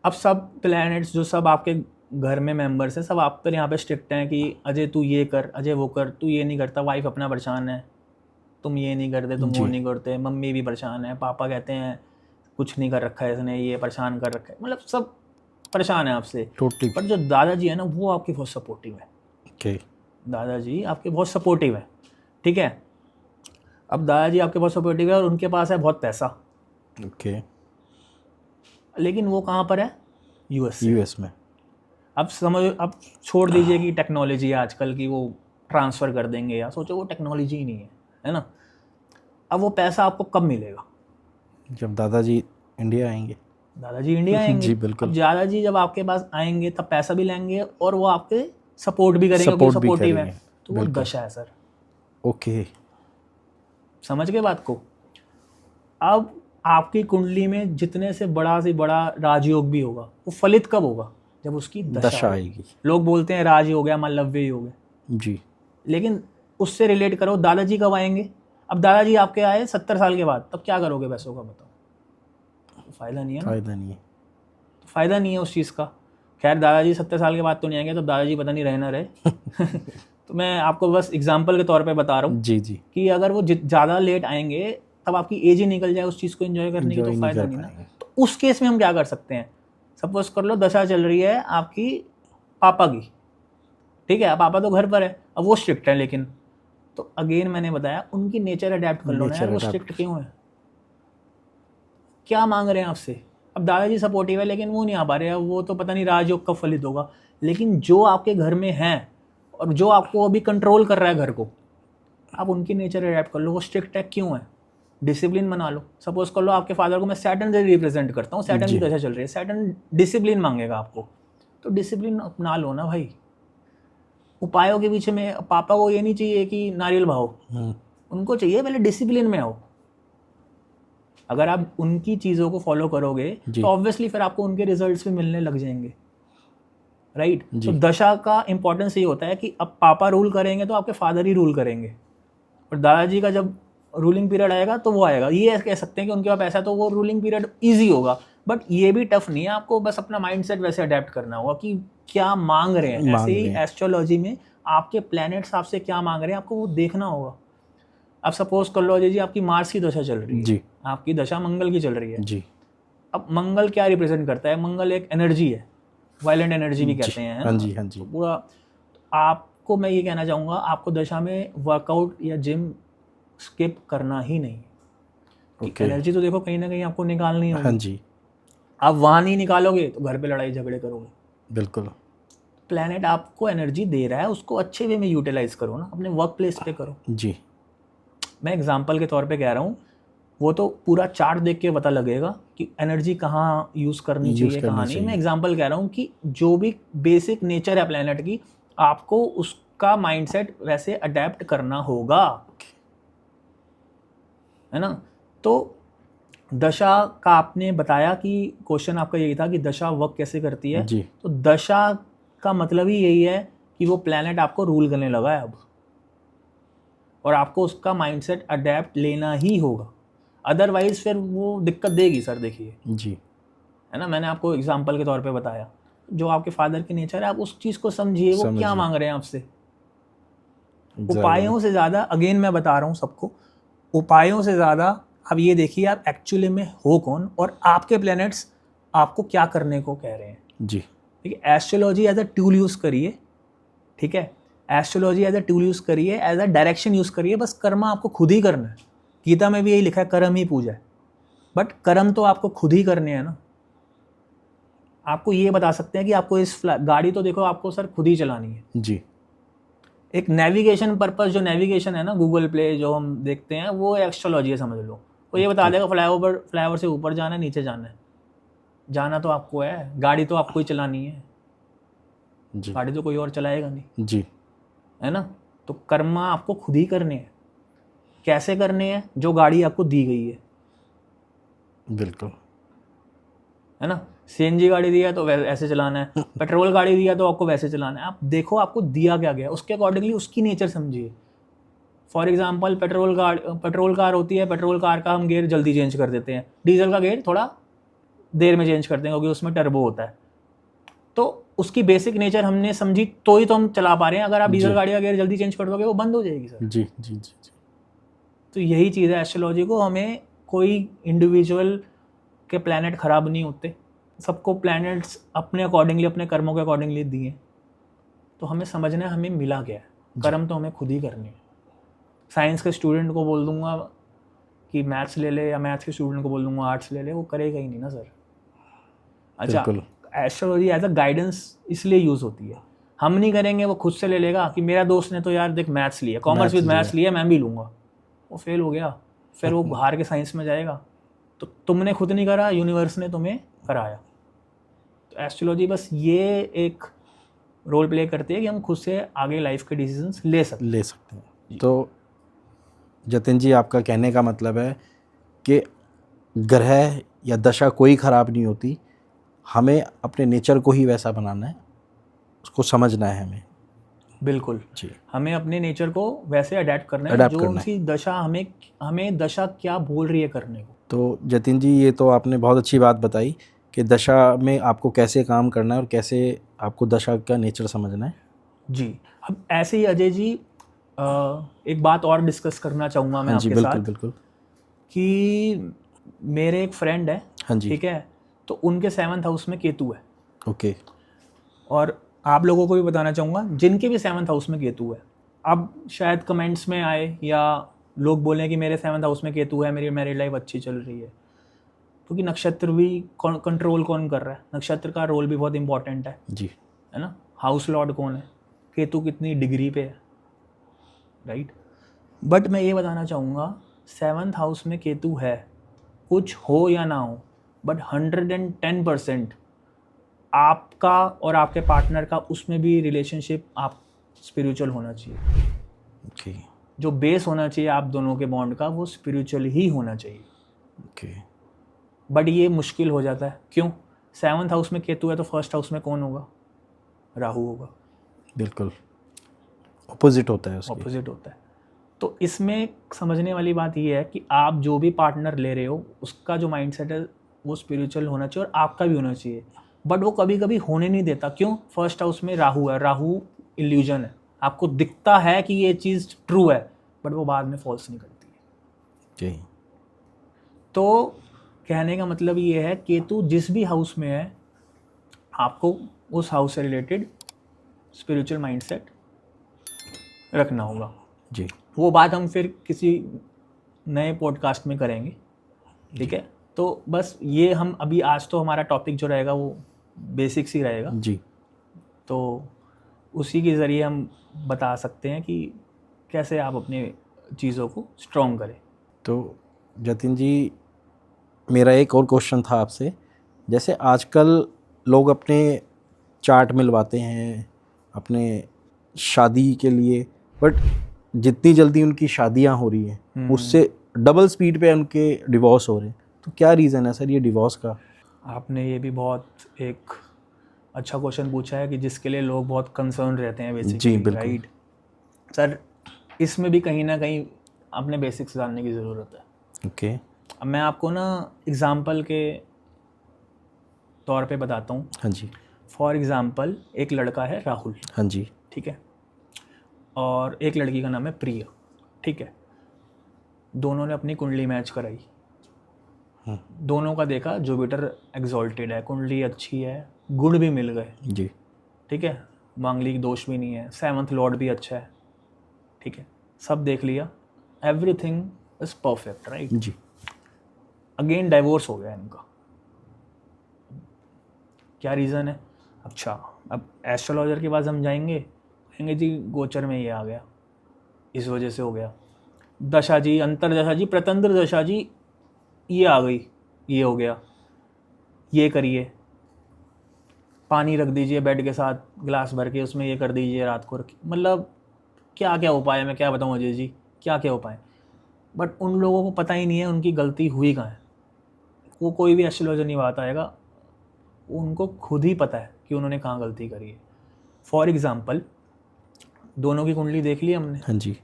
B: अब सब प्लैनेट्स जो सब आपके घर में मेंबर्स हैं, सब आप पर यहाँ पे स्ट्रिक्ट हैं कि अजय तू ये कर, अजय वो कर, तू ये नहीं करता, वाइफ अपना परेशान है, तुम ये नहीं करते, तुम वो नहीं करते, मम्मी भी परेशान है, पापा कहते हैं कुछ नहीं कर रखा है इसने, ये परेशान कर रखा है, मतलब सब परेशान है आपसे
A: टोटली।
B: पर जो दादाजी है ना, वो आपके बहुत सपोर्टिव है।
A: ओके।
B: दादाजी आपके बहुत सपोर्टिव है, ठीक है। अब दादाजी आपके बहुत सपोर्टिव है और उनके पास है बहुत पैसा,
A: ओके।
B: लेकिन वो कहाँ पर है,
A: यूएस में।
B: अब समझ, अब छोड़ दीजिए कि टेक्नोलॉजी है आजकल की वो ट्रांसफ़र कर देंगे, या सोचो वो टेक्नोलॉजी ही नहीं है ना। अब वो पैसा आपको कब मिलेगा,
A: जब दादाजी इंडिया आएंगे।
B: दादाजी इंडिया आएंगे।
A: जी बिल्कुल।
B: अब दादाजी जब आपके पास आएंगे तब पैसा भी लेंगे और वो आपके सपोर्ट भी करेंगे, क्योंकि सपोर्टिव है, तो वो दशा है सर।
A: ओके।
B: समझ गए बात को। अब आपकी कुंडली में जितने से बड़ा राजयोग भी होगा, वो फलित कब होगा, जब उसकी दशा
A: आएगी।
B: लोग बोलते हैं राज हो गया, मालव्य हो गया
A: जी,
B: लेकिन उससे रिलेट करो, दादाजी कब आएंगे। अब दादाजी आपके आए 70 साल के बाद, तब क्या करोगे पैसों का, बताओ। फ़ायदा नहीं है ना,
A: फायदा नहीं है।
B: तो फ़ायदा नहीं है उस चीज़ का। खैर दादाजी 70 साल के बाद तो नहीं आएंगे, तो दादाजी पता नहीं रहे ना रहे तो मैं आपको बस एग्जांपल के तौर पे बता रहा हूँ
A: जी जी
B: कि अगर वो ज़्यादा लेट आएंगे तब आपकी एज ही निकल जाए उस चीज़ को एंजॉय करने की, तो फ़ायदा नहीं ना। तो उस केस में हम क्या कर सकते हैं, सपोज कर लो दशा चल रही है आपकी पापा की, ठीक है, अब पापा तो घर पर है, अब वो स्ट्रिक्ट है, लेकिन तो अगेन मैंने बताया उनकी नेचर अडेप्ट कर लो ना यार, वो स्ट्रिक्ट क्यों है, क्या मांग रहे हैं आपसे। अब दादाजी सपोर्टिव है लेकिन वो नहीं आ पा रहे, अब वो तो पता नहीं राजयोग कब फलित होगा, लेकिन जो आपके घर में है और जो आपको अभी कंट्रोल कर रहा है घर को, आप उनकी नेचर अडेप्ट कर लो। वो स्ट्रिक्ट है क्यों है, डिसिप्लिन बना लो। सपोज कर लो आपके फादर को मैं सैटर्न से रिप्रेजेंट करता हूँ, सैटर्न की दशा चल रही है, सैटर्न डिसिप्लिन मांगेगा आपको, तो डिसिप्लिन अपना लो ना भाई। उपायों के पीछे में पापा को ये नहीं चाहिए कि नारियल भाओ, उनको चाहिए पहले डिसिप्लिन में आओ। अगर आप उनकी चीज़ों को फॉलो करोगे तो ऑब्वियसली फिर आपको उनके रिजल्ट्स भी मिलने लग जाएंगे, राइट। तो दशा का इंपॉर्टेंस ये होता है कि अब पापा रूल करेंगे तो आपके फादर ही रूल करेंगे, और दादाजी का जब रूलिंग पीरियड आएगा तो वो आएगा। ये कह सकते हैं कि उनके पास पैसा तो वो रूलिंग पीरियड ईजी होगा, बट ये भी टफ नहीं है, आपको बस अपना माइंडसेट वैसे अडेप्ट करना होगा कि क्या मांग रहे हैं। ऐसे ही एस्ट्रोलॉजी में आपके प्लैनेट्स आपसे क्या मांग रहे हैं, आपको वो देखना होगा। अब सपोज कर लो जी आपकी मार्स की दशा चल रही है जी, आपकी दशा मंगल की चल रही है जी। अब मंगल क्या रिप्रेजेंट करता है, मंगल एक एनर्जी है, वायलेंट एनर्जी भी कहते हैं, हाँ जी हाँ जी। तो पूरा आपको मैं ये कहना चाहूँगा, आपको दशा में वर्कआउट या जिम स्किप करना ही नहीं। एनर्जी तो देखो कहीं ना कहीं आपको निकालनी होगी, हाँ जी। आप वहाँ नहीं निकालोगे तो घर पे लड़ाई झगड़े करोगे। बिल्कुल, प्लैनेट आपको एनर्जी दे रहा है, उसको अच्छे वे में यूटिलाइज करो ना, अपने वर्क प्लेस पे करो जी। मैं एग्जांपल के तौर पे कह रहा हूँ, वो तो पूरा चार्ट देख के पता लगेगा कि एनर्जी कहाँ यूज़ करनी चाहिए कहाँ नहीं। मैं एग्जांपल कह रहा हूँ कि जो भी बेसिक नेचर है प्लैनेट की, आपको उसका माइंडसेट वैसे अडेप्ट करना होगा, है ना। तो दशा का आपने बताया कि क्वेश्चन आपका यही था कि दशा वर्क कैसे करती है जी। तो दशा का मतलब ही यही है कि वो प्लैनेट आपको रूल करने लगा है अब, और आपको उसका माइंडसेट अडेप्ट लेना ही होगा, अदरवाइज फिर वो दिक्कत देगी सर। देखिए जी, है ना, मैंने आपको एग्जांपल के तौर पे बताया, जो आपके फादर की नेचर है आप उस चीज़ को समझिए, वो क्या मांग रहे हैं आपसे। उपायों से ज़्यादा, अगेन मैं बता रहा हूँ सबको, उपायों से ज़्यादा अब ये देखिए आप एक्चुअली में हो कौन और आपके प्लैनेट्स आपको क्या करने को कह रहे हैं जी। ठीक है, astrology as a tool use करिए, ठीक है, astrology as a tool use करिए, एज अ डायरेक्शन यूज़ करिए, बस कर्म आपको खुद ही करना है। गीता में भी यही लिखा है, कर्म ही पूजा है, बट कर्म तो आपको खुद ही करने हैं ना। आपको ये बता सकते हैं कि आपको इस गाड़ी तो देखो आपको सर खुद ही चलानी है जी। एक नेविगेशन पर्पस, जो नेविगेशन है ना गूगल प्ले जो हम देखते हैं, वो एस्ट्रोलॉजी है समझ लो। वो ये बता देगा फ्लाईओवर से ऊपर जाना है नीचे जाना है, जाना तो आपको है, गाड़ी तो आपको ही चलानी है जी। गाड़ी तो कोई और चलाएगा नहीं जी, है ना। तो कर्म आपको खुद ही करने हैं। कैसे करने हैं, जो गाड़ी आपको दी गई है, बिल्कुल, है ना। सीएनजी गाड़ी दिया तो ऐसे चलाना है, पेट्रोल गाड़ी दिया तो आपको वैसे चलाना है। आप देखो आपको दिया क्या गया, उसके अकॉर्डिंगली उसकी नेचर समझिए। फॉर एग्जांपल पेट्रोल कार होती है, पेट्रोल कार का हम गियर जल्दी चेंज कर देते हैं, डीजल का गियर थोड़ा देर में चेंज करते हैं क्योंकि उसमें टर्बो होता है। तो उसकी बेसिक नेचर हमने समझी तो ही तो हम चला पा रहे हैं। अगर आप डीजल गाड़ी का गियर जल्दी चेंज कर दोगे वो बंद हो जाएगी सर जी जी जी जी। तो यही चीज़ है एस्ट्रोलॉजी को, हमें कोई इंडिविजुअल के प्लैनेट ख़राब नहीं होते, सबको प्लैनेट्स अपने अकॉर्डिंगली, अपने कर्मों के अकॉर्डिंगली दिए। तो हमें समझना है हमें मिला क्या है, कर्म तो हमें खुद ही करने हैं। साइंस के स्टूडेंट को बोल दूंगा कि मैथ्स ले ले, या मैथ्स के स्टूडेंट को बोल दूंगा आर्ट्स ले ले, वो करेगा ही नहीं ना सर। अच्छा, एस्ट्रोलॉजी एज अ गाइडेंस इसलिए यूज़ होती है, हम नहीं करेंगे, वो खुद से ले लेगा कि मेरा दोस्त ने तो यार देख मैथ्स लिया, कॉमर्स विद मैथ्स लिया, मैं भी लूँगा, वो फेल हो गया, फिर वो बाहर के साइंस में जाएगा। तो तुमने खुद नहीं करा, यूनिवर्स ने तुम्हें कराया। तो एस्ट्रोलॉजी बस ये एक रोल प्ले करती है कि हम खुद से आगे लाइफ के डिसीजंस ले सकते हैं।
A: तो जतिन जी, आपका कहने का मतलब है कि ग्रह या दशा कोई ख़राब नहीं होती, हमें अपने नेचर को ही वैसा बनाना है, उसको समझना है हमें।
B: बिल्कुल जी, हमें अपने नेचर को वैसे अडेप्ट करना है, जो उनकी दशा हमें दशा क्या बोल रही है करने को।
A: तो जतिन जी, ये तो आपने बहुत अच्छी बात बताई कि दशा में आपको कैसे काम करना है और कैसे आपको दशा का नेचर समझना है
B: जी। अब ऐसे ही अजय जी एक बात और डिस्कस करना चाहूँगा मैं आपके साथ। बिल्कुल, कि मेरे एक फ्रेंड है, हाँ जी, ठीक है, तो उनके 7th हाउस में केतु है, ओके, और आप लोगों को भी बताना चाहूँगा जिनके भी 7th हाउस में केतु है, अब शायद कमेंट्स में आए या लोग बोलें कि मेरे 7th हाउस में केतु है, मेरी मैरिड लाइफ अच्छी चल रही है, क्योंकि नक्षत्र भी कंट्रोल कौन कर रहा है, नक्षत्र का रोल भी बहुत इंपॉर्टेंट है
A: जी,
B: है ना। हाउस लॉर्ड कौन है, केतु कितनी डिग्री पे है, राइट। बट मैं ये बताना चाहूँगा 7th हाउस में केतु है, कुछ हो या ना हो, बट 110% आपका और आपके पार्टनर का उसमें भी रिलेशनशिप आप स्पिरिचुअल होना चाहिए।
A: ओके
B: जो बेस होना चाहिए आप दोनों के बॉन्ड का, वो स्पिरिचुअल ही होना चाहिए।
A: ओके।
B: बट ये मुश्किल हो जाता है, क्यों? 7th हाउस में केतु है तो 1st हाउस में कौन होगा? राहु होगा।
A: बिल्कुल ऑपोजिट होता है उसकी।
B: ऑपोजिट होता है। तो इसमें समझने वाली बात ये है कि आप जो भी पार्टनर ले रहे हो उसका जो माइंडसेट है वो स्पिरिचुअल होना चाहिए और आपका भी होना चाहिए। बट वो कभी कभी होने नहीं देता, क्यों? 1st हाउस में राहु है, राहु इल्यूजन है, आपको दिखता है कि ये चीज़ ट्रू है बट वो बाद में फॉल्स नहीं करती है।
A: जी।
B: तो कहने का मतलब ये है केतु जिस भी हाउस में है आपको उस हाउस से रिलेटेड स्पिरिचुअल माइंडसेट रखना होगा।
A: जी
B: वो बात हम फिर किसी नए पॉडकास्ट में करेंगे, ठीक है। तो बस ये हम अभी आज तो हमारा टॉपिक जो रहेगा वो बेसिक्स ही रहेगा
A: जी।
B: तो उसी के ज़रिए हम बता सकते हैं कि कैसे आप अपने चीज़ों को स्ट्रॉन्ग करें।
A: तो जतिन जी, मेरा एक और क्वेश्चन था आपसे। जैसे आजकल लोग अपने चार्ट मिलवाते हैं अपने शादी के लिए, बट जितनी जल्दी उनकी शादियां हो रही हैं उससे डबल स्पीड पे उनके डिवोर्स हो रहे हैं। तो क्या रीज़न है सर ये डिवोर्स का?
B: आपने ये भी बहुत एक अच्छा क्वेश्चन पूछा है कि जिसके लिए लोग बहुत कंसर्न रहते हैं बेसिकली।
A: जी बिल्कुल।
B: राइट सर, इसमें भी कहीं ना कहीं अपने बेसिक्स जानने की ज़रूरत है।
A: ओके।
B: अब मैं आपको ना एग्जाम्पल के तौर पे बताता हूँ।
A: हाँ जी।
B: फॉर एग्जाम्पल एक लड़का है राहुल,
A: हाँ जी।
B: ठीक है, और एक लड़की का नाम है प्रिया, ठीक है। दोनों ने अपनी कुंडली मैच कराई, दोनों का देखा जुपिटर एग्जॉल्टेड है, कुंडली अच्छी है, गुण भी मिल गए,
A: जी।
B: ठीक है, मांगलिक दोष भी नहीं है, 7th लॉर्ड भी अच्छा है, ठीक है, सब देख लिया, एवरीथिंग इज परफेक्ट, राइट।
A: जी।
B: अगेन डाइवोर्स हो गया इनका। क्या रीज़न है? अच्छा, अब एस्ट्रोलॉजर के पास हम जाएंगे, कहेंगे जी गोचर में ये आ गया, इस वजह से हो गया। दशा जी, अंतर दशा जी, प्रतंत्र दशा जी, ये आ गई, ये हो गया, ये करिए, पानी रख दीजिए बेड के साथ गिलास भर के, उसमें ये कर दीजिए रात को रखिए। मतलब क्या क्या उपाय है, मैं क्या बताऊँ अजय जी, क्या क्या उपाय। बट उन लोगों को पता ही नहीं है उनकी गलती हुई कहाँ है। वो कोई भी एस्ट्रोलॉजर नहीं बात आएगा, उनको खुद ही पता है कि उन्होंने कहाँ गलती करी है। फॉर एग्ज़ाम्पल दोनों की कुंडली देख ली हमने।
A: हाँ जी।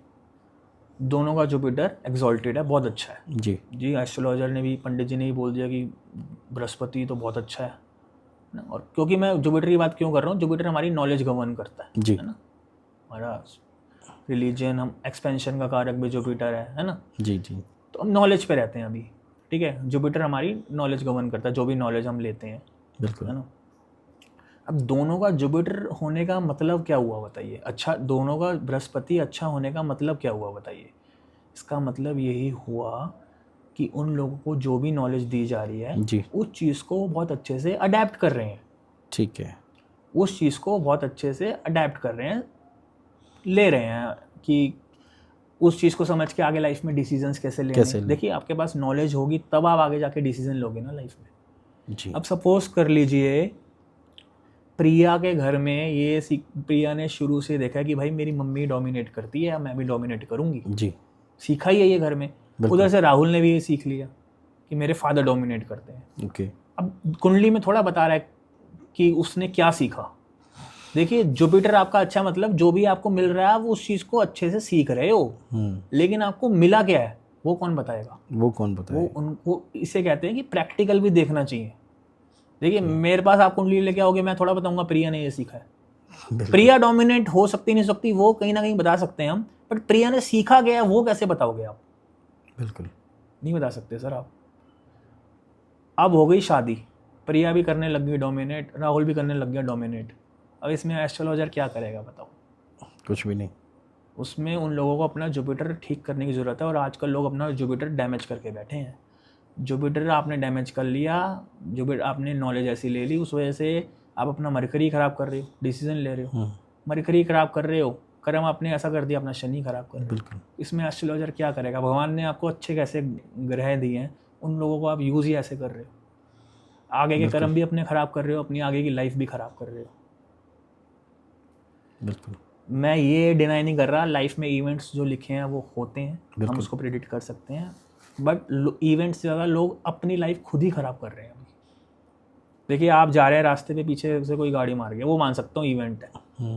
B: दोनों का जुपिटर एग्जॉल्टेड है, बहुत अच्छा है
A: जी।
B: जी। एस्ट्रोलॉजर ने भी, पंडित जी ने भी बोल दिया कि बृहस्पति तो बहुत अच्छा है ना। और क्योंकि मैं जुपिटर की बात क्यों कर रहा हूँ, जुपिटर हमारी नॉलेज गवर्न करता
A: जी।
B: है ना, हमारा रिलीजन, हम एक्सपेंशन का कारक भी जुपिटर है ना।
A: जी जी।
B: तो हम नॉलेज पे रहते हैं अभी, ठीक है। जुपिटर हमारी नॉलेज गवर्न करता है, जो भी नॉलेज हम लेते हैं,
A: बिल्कुल।
B: है ना। अब दोनों का जुपिटर होने का मतलब क्या हुआ बताइए? अच्छा, दोनों का बृहस्पति अच्छा होने का मतलब क्या हुआ बताइए? इसका मतलब यही हुआ कि उन लोगों को जो भी नॉलेज दी जा रही है
A: जी।
B: उस चीज़ को वो बहुत अच्छे से अडेप्ट कर रहे हैं।
A: ठीक है।
B: उस चीज़ को बहुत अच्छे से अडेप्ट कर रहे हैं, ले रहे हैं कि उस चीज़ को समझ के आगे लाइफ में डिसीजंस कैसे लेने। देखिए, आपके पास नॉलेज होगी तब आप आगे जाके डिसीजन लोगे ना लाइफ में।
A: जी।
B: अब सपोज कर लीजिए प्रिया के घर में ये प्रिया ने शुरू से देखा कि भाई मेरी मम्मी डोमिनेट करती है, मैं भी डोमिनेट करूंगी,
A: जी।
B: सीखा ही है ये घर में। उधर से राहुल ने भी ये सीख लिया कि मेरे फादर डोमिनेट करते हैं।
A: ओके।
B: अब कुंडली में थोड़ा बता रहा है कि उसने क्या सीखा। देखिए, जुपिटर आपका अच्छा, मतलब जो भी आपको मिल रहा है आप उस चीज़ को अच्छे से सीख रहे हो, लेकिन आपको मिला क्या है वो कौन बताएगा?
A: वो कौन बताएगा?
B: वो उनको इसे कहते हैं कि प्रैक्टिकल भी देखना चाहिए। देखिए, मेरे पास आप कुंडली लेके आओगे, मैं थोड़ा बताऊंगा प्रिया ने ये सीखा है। प्रिया डोमिनेट हो सकती नहीं सकती वो कहीं ना कहीं बता सकते हैं हम, बट प्रिया ने सीखा गया वो कैसे बताओगे आप?
A: बिल्कुल
B: नहीं बता सकते सर आप। अब हो गई शादी, प्रिया भी करने लग गई डोमिनेट, राहुल भी करने लग गया डोमिनेट। अब इसमें एस्ट्रोलॉजर क्या करेगा बताओ?
A: कुछ भी नहीं।
B: उसमें उन लोगों को अपना जुपिटर ठीक करने की ज़रूरत है, और आजकल लोग अपना जुपिटर डैमेज करके बैठे हैं। जुपिटर आपने डैमेज कर लिया, जुपिटर आपने नॉलेज ऐसी ले ली, उस वजह से आप अपना मरकरी ख़राब कर रहे हो, डिसीजन ले रहे हो, मरकरी ख़राब कर रहे हो, कर्म आपने ऐसा कर दिया, अपना शनि खराब कर रहे हो।
A: बिल्कुल।
B: इसमें एस्ट्रोलॉजर क्या करेगा? भगवान ने आपको अच्छे कैसे ग्रह दिए हैं, उन लोगों को आप यूज़ ही ऐसे कर रहे हो। आगे के कर्म भी अपने ख़राब कर रहे हो, अपनी आगे की लाइफ भी ख़राब कर रहे हो।
A: बिल्कुल।
B: मैं ये डिनाई नहीं कर रहा, लाइफ में इवेंट्स जो लिखे हैं वो होते हैं, हम उसको प्रेडिक्ट कर सकते हैं, बट इवेंट्स से ज़्यादा लोग अपनी लाइफ खुद ही ख़राब कर रहे हैं। देखिए, आप जा रहे हैं रास्ते पे, पीछे से कोई गाड़ी मार गया, वो मान सकता हूँ इवेंट है,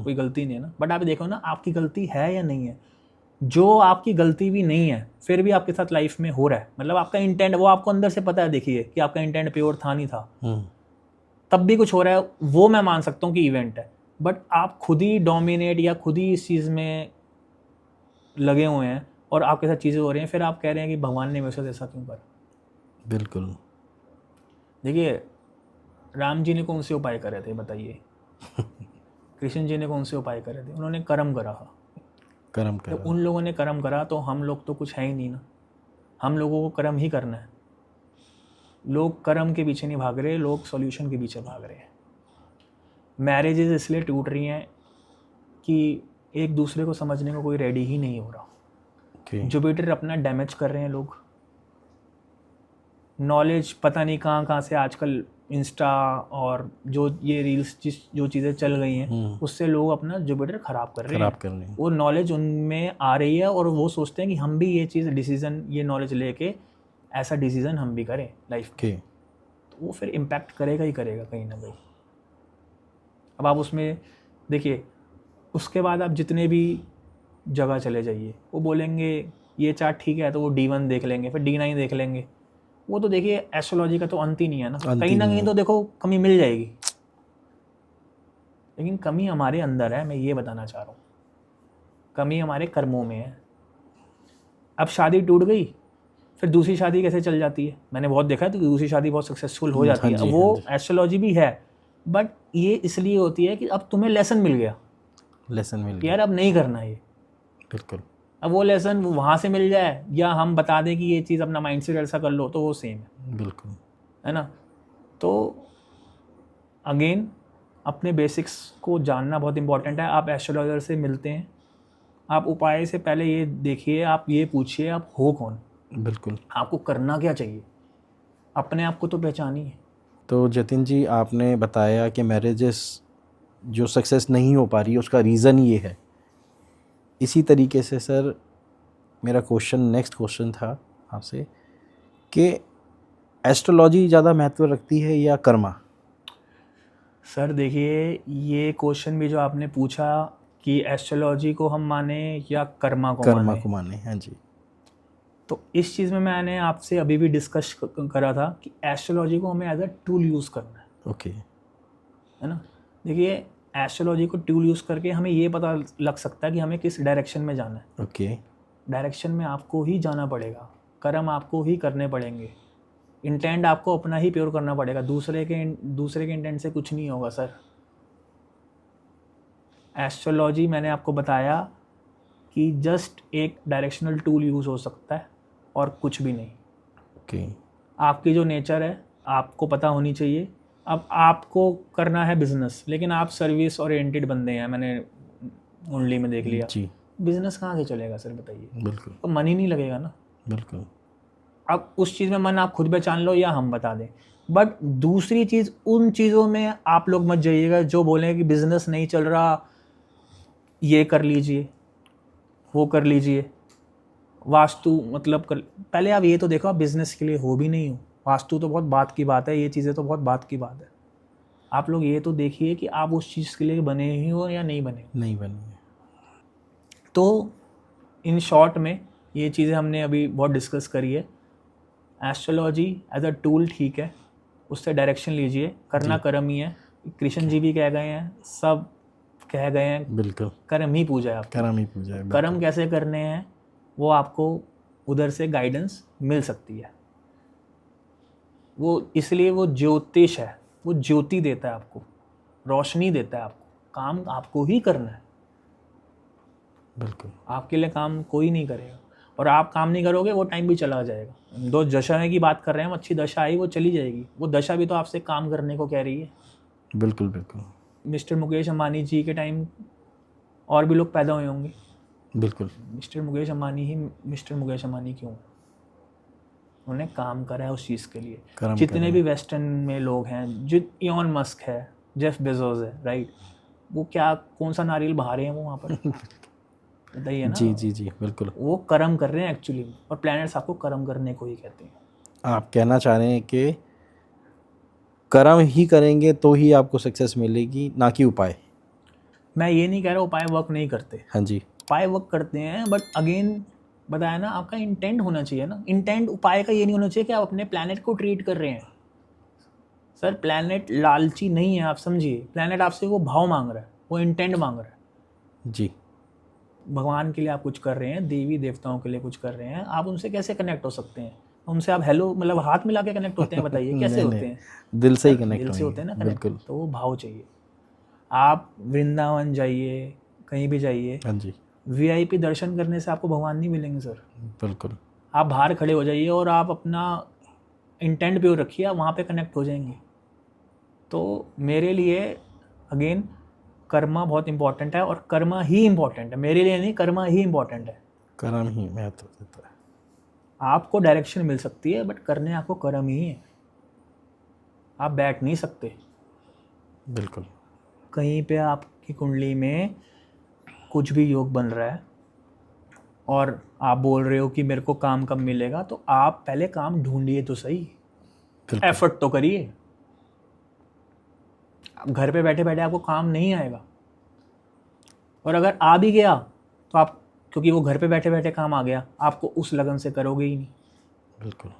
B: कोई गलती नहीं है ना, बट आप देखो ना, आपकी गलती है या नहीं है? जो आपकी गलती भी नहीं है फिर भी आपके साथ लाइफ में हो रहा है, मतलब आपका इंटेंट, वो आपको अंदर से पता है, देखिए कि आपका इंटेंट प्योर था नहीं था, तब भी कुछ हो रहा है, वो मैं मान सकता हूँ कि इवेंट है। बट आप खुद ही डोमिनेट या खुद ही इस चीज़ में लगे हुए हैं और आपके साथ चीज़ें हो रही हैं, फिर आप कह रहे हैं कि भगवान ने मेरे साथ ऐसा क्यों करा?
A: बिल्कुल।
B: देखिए, राम जी ने कौन से उपाय करे थे बताइए? कृष्ण जी ने कौन से उपाय करे थे? उन्होंने कर्म करा।
A: कर्म करा।
B: तो उन लोगों ने कर्म करा, तो हम लोग तो कुछ है ही नहीं ना, हम लोगों को कर्म ही करना है। लोग कर्म के पीछे नहीं भाग रहे, लोग सॉल्यूशन के पीछे भाग रहे हैं। मैरिजेज इसलिए टूट रही हैं कि एक दूसरे को समझने को कोई रेडी ही नहीं हो रहा। जुपिटर अपना डैमेज कर रहे हैं लोग। नॉलेज पता नहीं कहाँ कहाँ से आजकल इंस्टा और जो ये रील्स जो चीज़ें चल गई हैं, उससे लोग अपना जुपिटर ख़राब कर रहे हैं। वो नॉलेज उनमें आ रही है और वो सोचते हैं कि हम भी ये चीज़ डिसीज़न, ये नॉलेज लेके ऐसा डिसीज़न हम भी करें लाइफ के, तो वो फिर इम्पैक्ट करेगा ही करेगा कहीं ना कहीं। अब आप उसमें देखिए, उसके बाद आप जितने भी जगह चले जाइए, वो बोलेंगे ये चार्ट ठीक है, तो वो D1 देख लेंगे, फिर D9 देख लेंगे। वो तो देखिए, एस्ट्रोलॉजी का तो अंत ही नहीं है ना, कहीं ना कहीं तो देखो कमी मिल जाएगी, लेकिन कमी हमारे अंदर है, मैं ये बताना चाह रहा हूँ। कमी हमारे कर्मों में है। अब शादी टूट गई, फिर दूसरी शादी कैसे चल जाती है? मैंने बहुत देखा है, तो दूसरी शादी बहुत सक्सेसफुल हो जाती है। वो एस्ट्रोलॉजी भी है, बट ये इसलिए होती है कि अब तुम्हें लेसन मिल गया, यार अब नहीं करना ये।
A: बिल्कुल।
B: अब वो लेसन वहाँ से मिल जाए या हम बता दें कि ये चीज़ अपना माइंड सेट ऐसा कर लो, तो वो सेम है।
A: बिल्कुल,
B: है ना? तो अगेन, अपने बेसिक्स को जानना बहुत इंपॉर्टेंट है। आप एस्ट्रोलॉजर से मिलते हैं, आप उपाय से पहले ये देखिए, आप ये पूछिए आप हो कौन।
A: बिल्कुल।
B: आपको करना क्या चाहिए, अपने आप को तो पहचानिए।
A: तो जतिन जी, आपने बताया कि मैरिजेस जो सक्सेस नहीं हो पा रही है उसका रीज़न ये है। इसी तरीके से सर, मेरा नेक्स्ट क्वेश्चन था आपसे कि एस्ट्रोलॉजी ज़्यादा महत्व रखती है या कर्मा?
B: सर देखिए, ये क्वेश्चन भी जो आपने पूछा कि एस्ट्रोलॉजी को हम माने या कर्मा को माने,
A: हाँ जी।
B: तो इस चीज़ में मैंने आपसे अभी भी डिस्कस करा था कि एस्ट्रोलॉजी को हमें एज अ टूल यूज़ करना है।
A: ओके।
B: है ना? देखिए, एस्ट्रोलॉजी को टूल यूज़ करके हमें ये पता लग सकता है कि हमें किस डायरेक्शन में जाना है।
A: ओके।
B: डायरेक्शन में आपको ही जाना पड़ेगा, कर्म आपको ही करने पड़ेंगे, इंटेंट आपको अपना ही प्योर करना पड़ेगा। दूसरे के इंटेंट से कुछ नहीं होगा सर। एस्ट्रोलॉजी मैंने आपको बताया कि जस्ट एक डायरेक्शनल टूल यूज़ हो सकता है और कुछ भी नहीं।
A: ओके।
B: आपकी जो नेचर है आपको पता होनी चाहिए। अब आपको करना है बिजनेस, लेकिन आप सर्विस ओरिएंटेड बंदे हैं, मैंने कुंडली में देख लिया
A: जी।
B: बिजनेस कहाँ से चलेगा सर बताइए?
A: बिल्कुल।
B: तो मन ही नहीं लगेगा ना।
A: बिल्कुल।
B: अब उस चीज़ में मन आप खुद पहचान लो या हम बता दें, बट दूसरी चीज़, उन चीज़ों में आप लोग मत जाइएगा जो बोलें कि बिजनेस नहीं चल रहा, ये कर लीजिए, वो कर लीजिए, वास्तु मतलब कर। पहले आप ये तो देखो आप बिजनेस के लिए हो भी नहीं हो। वास्तु तो बहुत बात की बात है, ये चीज़ें तो बहुत बात की बात है। आप लोग ये तो देखिए कि आप उस चीज़ के लिए बने ही हो या नहीं बने।
A: नहीं बने।
B: तो इन शॉर्ट में ये चीज़ें हमने अभी बहुत डिस्कस करी है। एस्ट्रोलॉजी एज अ टूल ठीक है, उससे डायरेक्शन लीजिए, करना कर्म ही है। कृष्ण जी भी कह गए हैं, सब कह गए हैं,
A: बिल्कुल,
B: कर्म ही पूजा है आपकी।
A: कर्म ही पूजा है।
B: कर्म कैसे करने हैं वो आपको उधर से गाइडेंस मिल सकती है। वो इसलिए वो ज्योतिष है, वो ज्योति देता है आपको, रोशनी देता है आपको। काम आपको ही करना है,
A: बिल्कुल।
B: आपके लिए काम कोई नहीं करेगा। और आप काम नहीं करोगे वो टाइम भी चला जाएगा। दो दशा की बात कर रहे हैं हम, अच्छी दशा आई वो चली जाएगी, वो दशा भी तो आपसे काम करने को कह रही है।
A: बिल्कुल बिल्कुल।
B: मिस्टर मुकेश अंबानी जी के टाइम और भी लोग पैदा हुए होंगे,
A: बिल्कुल।
B: मिस्टर मुकेश अंबानी ही मिस्टर मुकेश अंबानी क्यों? उन्होंने काम करा है उस चीज़ के लिए। जितने भी वेस्टर्न में लोग हैं, जो इलॉन मस्क है, जेफ बेजोस है, राइट, वो क्या कौन सा नारियल बहा रहे हैं वो वहाँ पर? बताइए ना।
A: जी जी जी बिल्कुल।
B: वो कर्म कर रहे हैं एक्चुअली, और प्लैनेट्स आपको कर्म करने को ही कहते हैं।
A: आप कहना चाह रहे हैं कि कर्म ही करेंगे तो ही आपको सक्सेस मिलेगी, ना कि उपाय?
B: मैं ये नहीं कह रहा उपाय वर्क नहीं करते,
A: हाँ जी।
B: उपाय वर्क करते हैं, बट अगेन बताया ना, आपका इंटेंट होना चाहिए ना। इंटेंट उपाय का ये नहीं होना चाहिए कि आप अपने प्लैनेट को ट्रीट कर रहे हैं। सर प्लैनेट लालची नहीं है, आप समझिए। प्लैनेट आपसे वो भाव मांग रहा है, वो इंटेंट मांग रहा है।
A: जी।
B: भगवान के लिए आप कुछ कर रहे हैं, देवी देवताओं के लिए कुछ कर रहे हैं, आप उनसे कैसे कनेक्ट हो सकते हैं? उनसे आप हेलो मतलब हाथ मिला के कनेक्ट होते हैं? बताइए कैसे
A: नहीं,
B: होते
A: नहीं,
B: हैं?
A: दिल से ही कनेक्ट
B: दिल से होते हैं ना कनेक्ट।
A: बिल्कुल।
B: तो वो भाव चाहिए। आप वृंदावन जाइए, कहीं भी जाइए,
A: हाँ जी।
B: वीआईपी दर्शन करने से आपको भगवान नहीं मिलेंगे सर।
A: बिल्कुल।
B: आप बाहर खड़े हो जाइए और आप अपना इंटेंट प्योर रखिए, आप वहाँ पे कनेक्ट हो जाएंगे। तो मेरे लिए अगेन कर्मा बहुत इंपॉर्टेंट है, और कर्मा ही इंपॉर्टेंट है मेरे लिए, नहीं कर्मा ही इंपॉर्टेंट है।
A: कर्म ही महत्व देता है।
B: आपको डायरेक्शन मिल सकती है, बट करने आपको कर्म ही है। आप बैठ नहीं सकते।
A: बिल्कुल।
B: कहीं पे आपकी कुंडली में कुछ भी योग बन रहा है और आप बोल रहे हो कि मेरे को काम कब मिलेगा, तो आप पहले काम ढूंढिए तो सही, एफर्ट तो करिए। घर पे बैठे बैठे आपको काम नहीं आएगा, और अगर आ भी गया तो आप, क्योंकि वो घर पे बैठे बैठे काम आ गया, आपको उस लगन से करोगे ही नहीं।
A: बिल्कुल।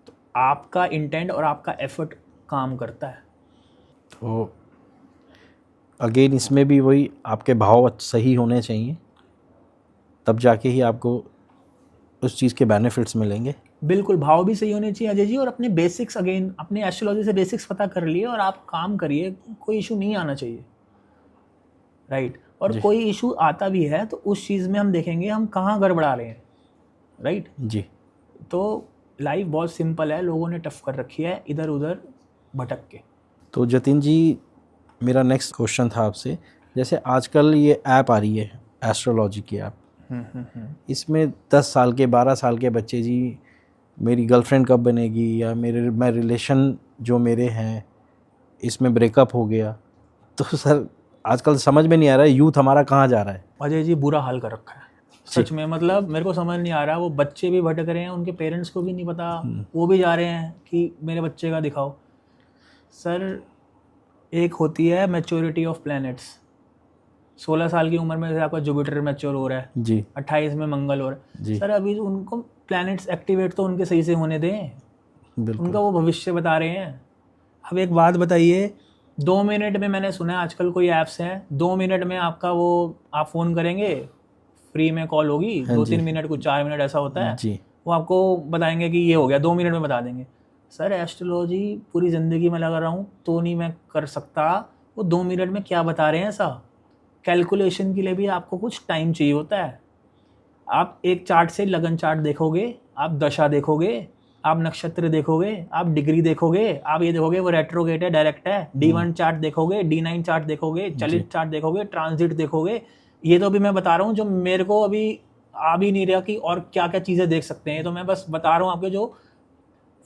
B: तो आपका इंटेंट और आपका एफर्ट काम करता है।
A: तो अगेन इसमें भी वही आपके भाव सही होने चाहिए, तब जाके ही आपको उस चीज़ के बेनिफिट्स मिलेंगे।
B: बिल्कुल, भाव भी सही होने चाहिए अजय जी, और अपने बेसिक्स, अगेन अपने एस्ट्रोलॉजी से बेसिक्स पता कर लिए और आप काम करिए, कोई इशू नहीं आना चाहिए, राइट। और कोई इशू आता भी है तो उस चीज़ में हम देखेंगे हम कहाँ गड़बड़ा रहे हैं, राइट
A: जी।
B: तो लाइफ बहुत सिंपल है, लोगों ने टफ कर रखी है इधर उधर भटक के।
A: तो जतिन जी, मेरा नेक्स्ट क्वेश्चन था आपसे, जैसे आजकल ये ऐप आ रही है एस्ट्रोलॉजी की ऐप, इसमें 10 साल के 12 साल के बच्चे जी मेरी गर्लफ्रेंड कब बनेगी, या मैं रिलेशन जो मेरे हैं इसमें ब्रेकअप हो गया, तो सर आजकल समझ में नहीं आ रहा है यूथ हमारा कहाँ जा रहा है।
B: अजय जी बुरा हाल कर रखा है सच में, मतलब मेरे को समझ नहीं आ रहा, वो बच्चे भी भटक रहे हैं, उनके पेरेंट्स को भी नहीं पता, वो भी जा रहे हैं कि मेरे बच्चे का दिखाओ। सर एक होती है मैच्योरिटी ऑफ प्लैनेट्स, 16 साल की उम्र में से आपका जुपिटर मैच्योर हो रहा है
A: जी,
B: 28 में मंगल हो रहा है
A: जी।
B: सर अभी उनको प्लैनेट्स एक्टिवेट तो उनके सही से होने दें, उनका वो भविष्य बता रहे हैं। अब एक बात बताइए, 2 मिनट में, मैंने सुना है आजकल कोई ऐप्स हैं 2 मिनट में आपका वो, आप फ़ोन करेंगे फ्री में कॉल होगी, 2-3 मिनट कुछ 4 मिनट ऐसा होता है
A: जी।
B: वो आपको बताएंगे कि ये हो गया, 2 मिनट में बता देंगे। सर एस्ट्रोलॉजी पूरी ज़िंदगी में लगा रहा हूँ तो नहीं मैं कर सकता, वो 2 मिनट में क्या बता रहे हैं ऐसा? कैलकुलेशन के लिए भी आपको कुछ टाइम चाहिए होता है। आप एक चार्ट से लगन चार्ट देखोगे, आप दशा देखोगे, आप नक्षत्र देखोगे, आप डिग्री देखोगे, आप ये देखोगे वो रेट्रोगेट है डायरेक्ट है, D1 चार्ट देखोगे, D9 चार्ट देखोगे, चलित चार्ट देखोगे, ट्रांजिट देखोगे। ये तो अभी मैं बता रहा हूँ जो मेरे को अभी आ भी नहीं रहा कि और क्या क्या चीज़ें देख सकते हैं, तो मैं बस बता रहा हूँ आपके जो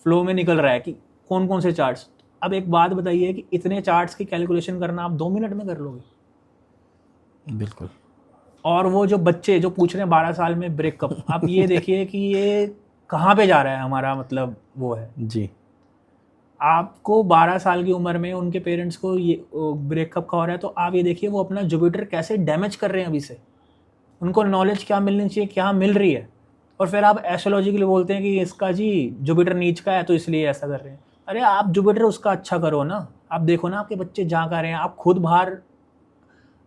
B: फ्लो में निकल रहा है कि कौन कौन से चार्ट्स। अब एक बात बताइए कि इतने चार्ट्स की कैलकुलेशन करना आप 2 मिनट में कर लोगे?
A: बिल्कुल।
B: और वो जो बच्चे जो पूछ रहे हैं 12 साल में ब्रेकअप, आप ये देखिए कि ये कहाँ पे जा रहा है हमारा, मतलब वो है
A: जी।
B: आपको 12 साल की उम्र में उनके पेरेंट्स को ये ब्रेकअप का हो रहा है, तो आप ये देखिए वो अपना जुपिटर कैसे डैमेज कर रहे हैं अभी से। उनको नॉलेज क्या मिलनी चाहिए, क्या मिल रही है, और फिर आप एस्ट्रोलॉजी के लिए बोलते हैं कि इसका जी जुपिटर नीच का है तो इसलिए ऐसा कर रहे हैं। अरे आप जुपिटर उसका अच्छा करो ना, आप देखो ना आपके बच्चे जहाँ कर रहे हैं, आप खुद बाहर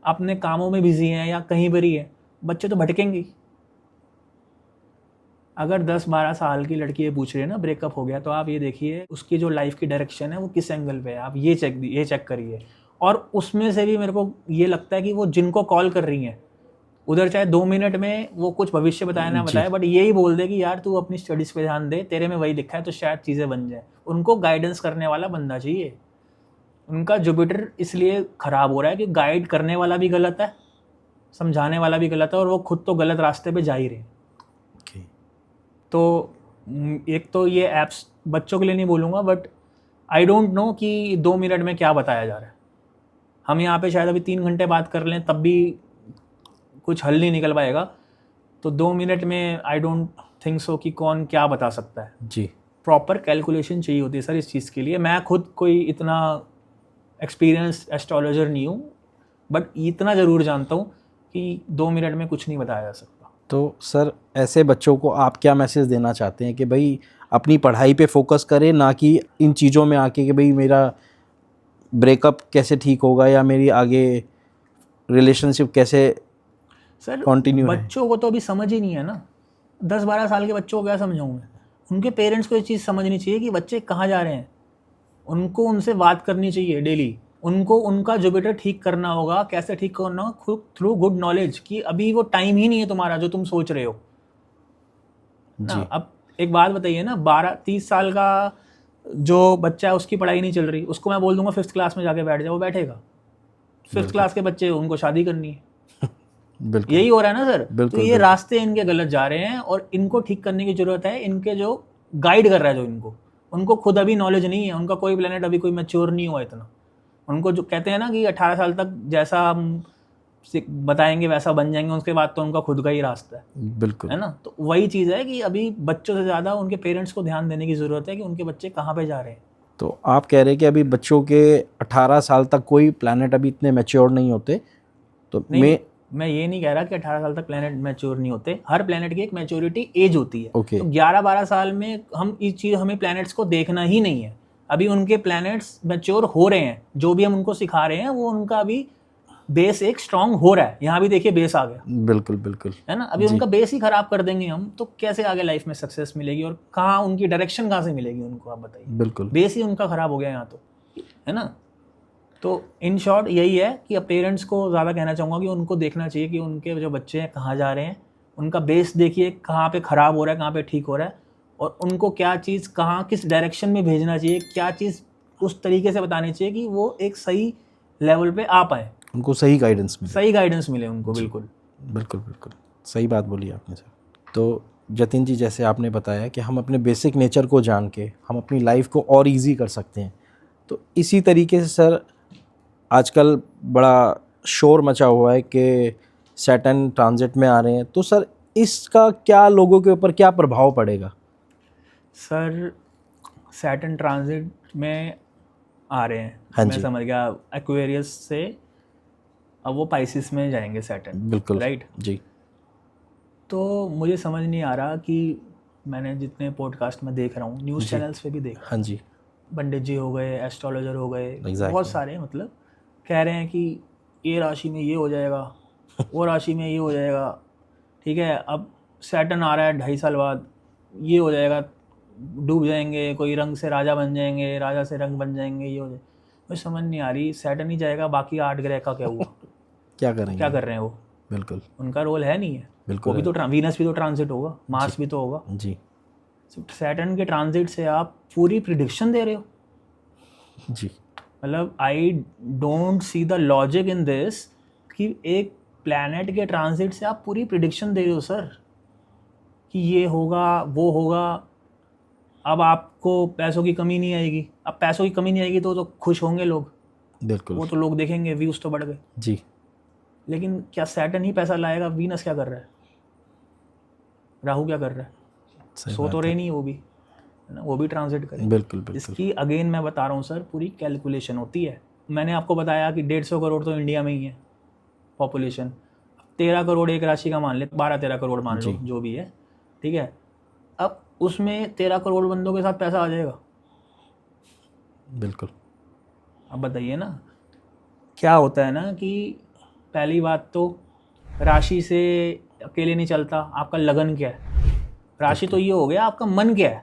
B: अपने कामों में बिजी हैं या कहीं पर ही है, बच्चे तो भटकेंगे। अगर 10-12 साल की लड़की ये पूछ रही है ना ब्रेकअप हो गया, तो आप ये देखिए उसकी जो लाइफ की डायरेक्शन है वो किस एंगल पे है, आप ये चेक करिए। और उसमें से भी मेरे को ये लगता है कि वो जिनको कॉल कर रही हैं उधर चाहे 2 मिनट में वो कुछ भविष्य बताया ना बताए, बट यही बोल दे कि यार तू अपनी स्टडीज़ पे ध्यान दे, तेरे में वही लिखा है तो शायद चीज़ें बन जाए। उनको गाइडेंस करने वाला बंदा चाहिए। उनका जुपिटर इसलिए ख़राब हो रहा है कि गाइड करने वाला भी गलत है, समझाने वाला भी गलत है, और वो खुद तो गलत रास्ते पे जा ही रहे हैं। तो एक तो ये ऐप्स बच्चों के लिए नहीं बोलूँगा, बट आई डोंट नो कि 2 मिनट में क्या बताया जा रहा है। हम यहाँ पे शायद अभी 3 घंटे बात कर लें तब भी कुछ हल नहीं निकल पाएगा, तो 2 मिनट में आई डोंट थिंक सो कि कौन क्या बता सकता है
A: जी।
B: प्रॉपर कैलकुलेशन चाहिए होती है सर इस चीज़ के लिए। मैं खुद कोई इतना एक्सपीरियंस एस्ट्रोलॉजर नहीं हूँ, बट इतना ज़रूर जानता हूँ कि 2 मिनट में कुछ नहीं बताया जा सकता।
A: तो सर ऐसे बच्चों को आप क्या मैसेज देना चाहते हैं कि भाई अपनी पढ़ाई पे फोकस करें, ना कि इन चीज़ों में आके कि भाई मेरा ब्रेकअप कैसे ठीक होगा या मेरी आगे रिलेशनशिप कैसे
B: सर
A: कंटिन्यू है?
B: बच्चों को तो अभी समझ ही नहीं है ना। 10-12 साल के बच्चों को क्या समझाऊँ मैं? उनके पेरेंट्स को ये चीज़ समझनी चाहिए कि बच्चे कहाँ जा रहे हैं। उनको उनसे बात करनी चाहिए डेली। उनको उनका जुपिटर ठीक करना होगा। कैसे ठीक करना होगा? थ्रू गुड नॉलेज, कि अभी वो टाइम ही नहीं है तुम्हारा जो तुम सोच रहे हो ना। अब एक बात बताइए ना, 12-30 साल का जो बच्चा है उसकी पढ़ाई नहीं चल रही, उसको मैं बोल दूंगा 5th क्लास में जाके बैठ जाओ, वो बैठेगा। 5th क्लास के बच्चे उनको शादी करनी है।
A: बिल्कुल
B: यही हो रहा है ना सर।
A: बिल्कुल,
B: तो ये रास्ते इनके गलत जा रहे हैं और इनको ठीक करने की जरूरत है। इनके जो गाइड कर रहा है जो उनको खुद अभी नॉलेज नहीं है। उनका कोई प्लेनेट अभी कोई मैच्योर नहीं हुआ इतना। उनको जो कहते हैं ना कि 18 साल तक जैसा हम बताएंगे वैसा बन जाएंगे, उसके बाद तो उनका खुद का ही रास्ता है।
A: बिल्कुल
B: है ना। तो वही चीज़ है कि अभी बच्चों से ज़्यादा उनके पेरेंट्स को ध्यान देने की ज़रूरत है कि उनके बच्चे कहाँ पे जा रहे हैं।
A: तो आप कह रहे हैं कि अभी बच्चों के 18 साल तक कोई प्लैनेट अभी इतने मैच्योर नहीं होते? तो
B: मैं ये नहीं कह रहा कि 18 साल तक प्लेनेट मैच्योर नहीं होते। हर प्लेनेट की एक मैच्योरिटी एज होती है।
A: Okay.
B: तो 11-12 साल में हम इस चीज़ हमें प्लैनेट्स को देखना ही नहीं है। अभी उनके प्लैनेट्स मैच्योर हो रहे हैं, जो भी हम उनको सिखा रहे हैं वो उनका अभी बेस एक स्ट्रांग हो रहा है। यहाँ भी देखिए बेस आ गया।
A: बिल्कुल बिल्कुल,
B: है ना। अभी उनका बेस ही खराब कर देंगे हम तो कैसे आगे लाइफ में सक्सेस मिलेगी, और कहाँ उनकी डायरेक्शन कहाँ से मिलेगी उनको, आप बताइए।
A: बिल्कुल
B: बेस ही उनका खराब हो गया यहाँ तो, है ना। तो इन शॉर्ट यही है कि अब पेरेंट्स को ज़्यादा कहना चाहूँगा कि उनको देखना चाहिए कि उनके जो बच्चे हैं कहाँ जा रहे हैं। उनका बेस देखिए कहाँ पे ख़राब हो रहा है, कहाँ पे ठीक हो रहा है, और उनको क्या चीज़ कहाँ किस डायरेक्शन में भेजना चाहिए, क्या चीज़ उस तरीके से बतानी चाहिए कि वो एक सही लेवल पे आ पाए,
A: उनको सही गाइडेंस
B: मिले उनको। बिल्कुल
A: बिल्कुल बिल्कुल सही बात बोली आपने सर। तो जतिन जी, जैसे आपने बताया कि हम अपने बेसिक नेचर को जान के हम अपनी लाइफ को और इजी कर सकते हैं, तो इसी तरीके से सर आजकल बड़ा शोर मचा हुआ है कि सैटर्न ट्रांजिट में आ रहे हैं, तो सर इसका क्या लोगों के ऊपर क्या प्रभाव पड़ेगा?
B: सर सैटर्न ट्रांजिट में आ रहे हैं,
A: हाँ
B: मैं
A: जी,
B: समझ गया। एक्वेरियस से अब वो पाइसिस में जाएंगे सैटर्न।
A: बिल्कुल
B: राइट
A: जी।
B: तो मुझे समझ नहीं आ रहा कि मैंने जितने पॉडकास्ट में देख रहा हूँ, न्यूज़ चैनल्स पे भी देख रहा हूँ,
A: हाँ जी,
B: पंडित जी हो गए, एस्ट्रोलॉजर हो गए,
A: Exactly.
B: बहुत सारे मतलब कह रहे हैं कि ये राशि में ये हो जाएगा, वो राशि में ये हो जाएगा। ठीक है, अब सैटर्न आ रहा है 2.5 साल बाद, ये हो जाएगा, डूब जाएंगे, कोई रंग से राजा बन जाएंगे, राजा से रंग बन जाएंगे, ये हो जाए। मुझे समझ नहीं आ रही, सैटर्न ही जाएगा, बाकी 8 ग्रह का क्या हुआ?
A: क्या करेंगे?
B: क्या कर रहे हैं वो?
A: बिल्कुल
B: उनका रोल है नहीं है।
A: बिल्कुल,
B: वो भी तो वीनस भी तो ट्रांजिट होगा, मार्स भी तो होगा
A: जी
B: सैटर्न के ट्रांजिट से आप पूरी प्रिडिक्शन दे रहे हो।
A: जी,
B: मतलब I don't see the logic in this कि एक प्लैनेट के ट्रांजिट से आप पूरी प्रिडिक्शन दे रहे हो सर, कि ये होगा वो होगा। अब आपको पैसों की कमी नहीं आएगी। अब पैसों की कमी नहीं आएगी तो खुश होंगे लोग,
A: बिल्कुल
B: वो तो लोग देखेंगे, व्यूज़ तो बढ़ गए।
A: जी।
B: लेकिन क्या सैटर्न ही पैसा लाएगा? वीनस क्या कर रहा है? राहु क्या कर रहा है? सो तो रहे नहीं वो भी, है ना, वो भी ट्रांजिट करें।
A: बिल्कुल बिल्कुल,
B: इसकी अगेन मैं बता रहा हूँ सर, पूरी कैलकुलेशन होती है। मैंने आपको बताया कि 150 करोड़ तो इंडिया में ही है पॉपुलेशन। 13 करोड़ एक राशि का मान ले, 12-13 करोड़ मान लो, जो भी है, ठीक है। अब उसमें 13 करोड़ बंदों के साथ पैसा आ जाएगा?
A: बिल्कुल।
B: अब बताइए ना, क्या होता है ना कि पहली बात तो राशि से अकेले नहीं चलता, आपका लगन क्या है। राशि तो ये हो गया, आपका मन क्या है।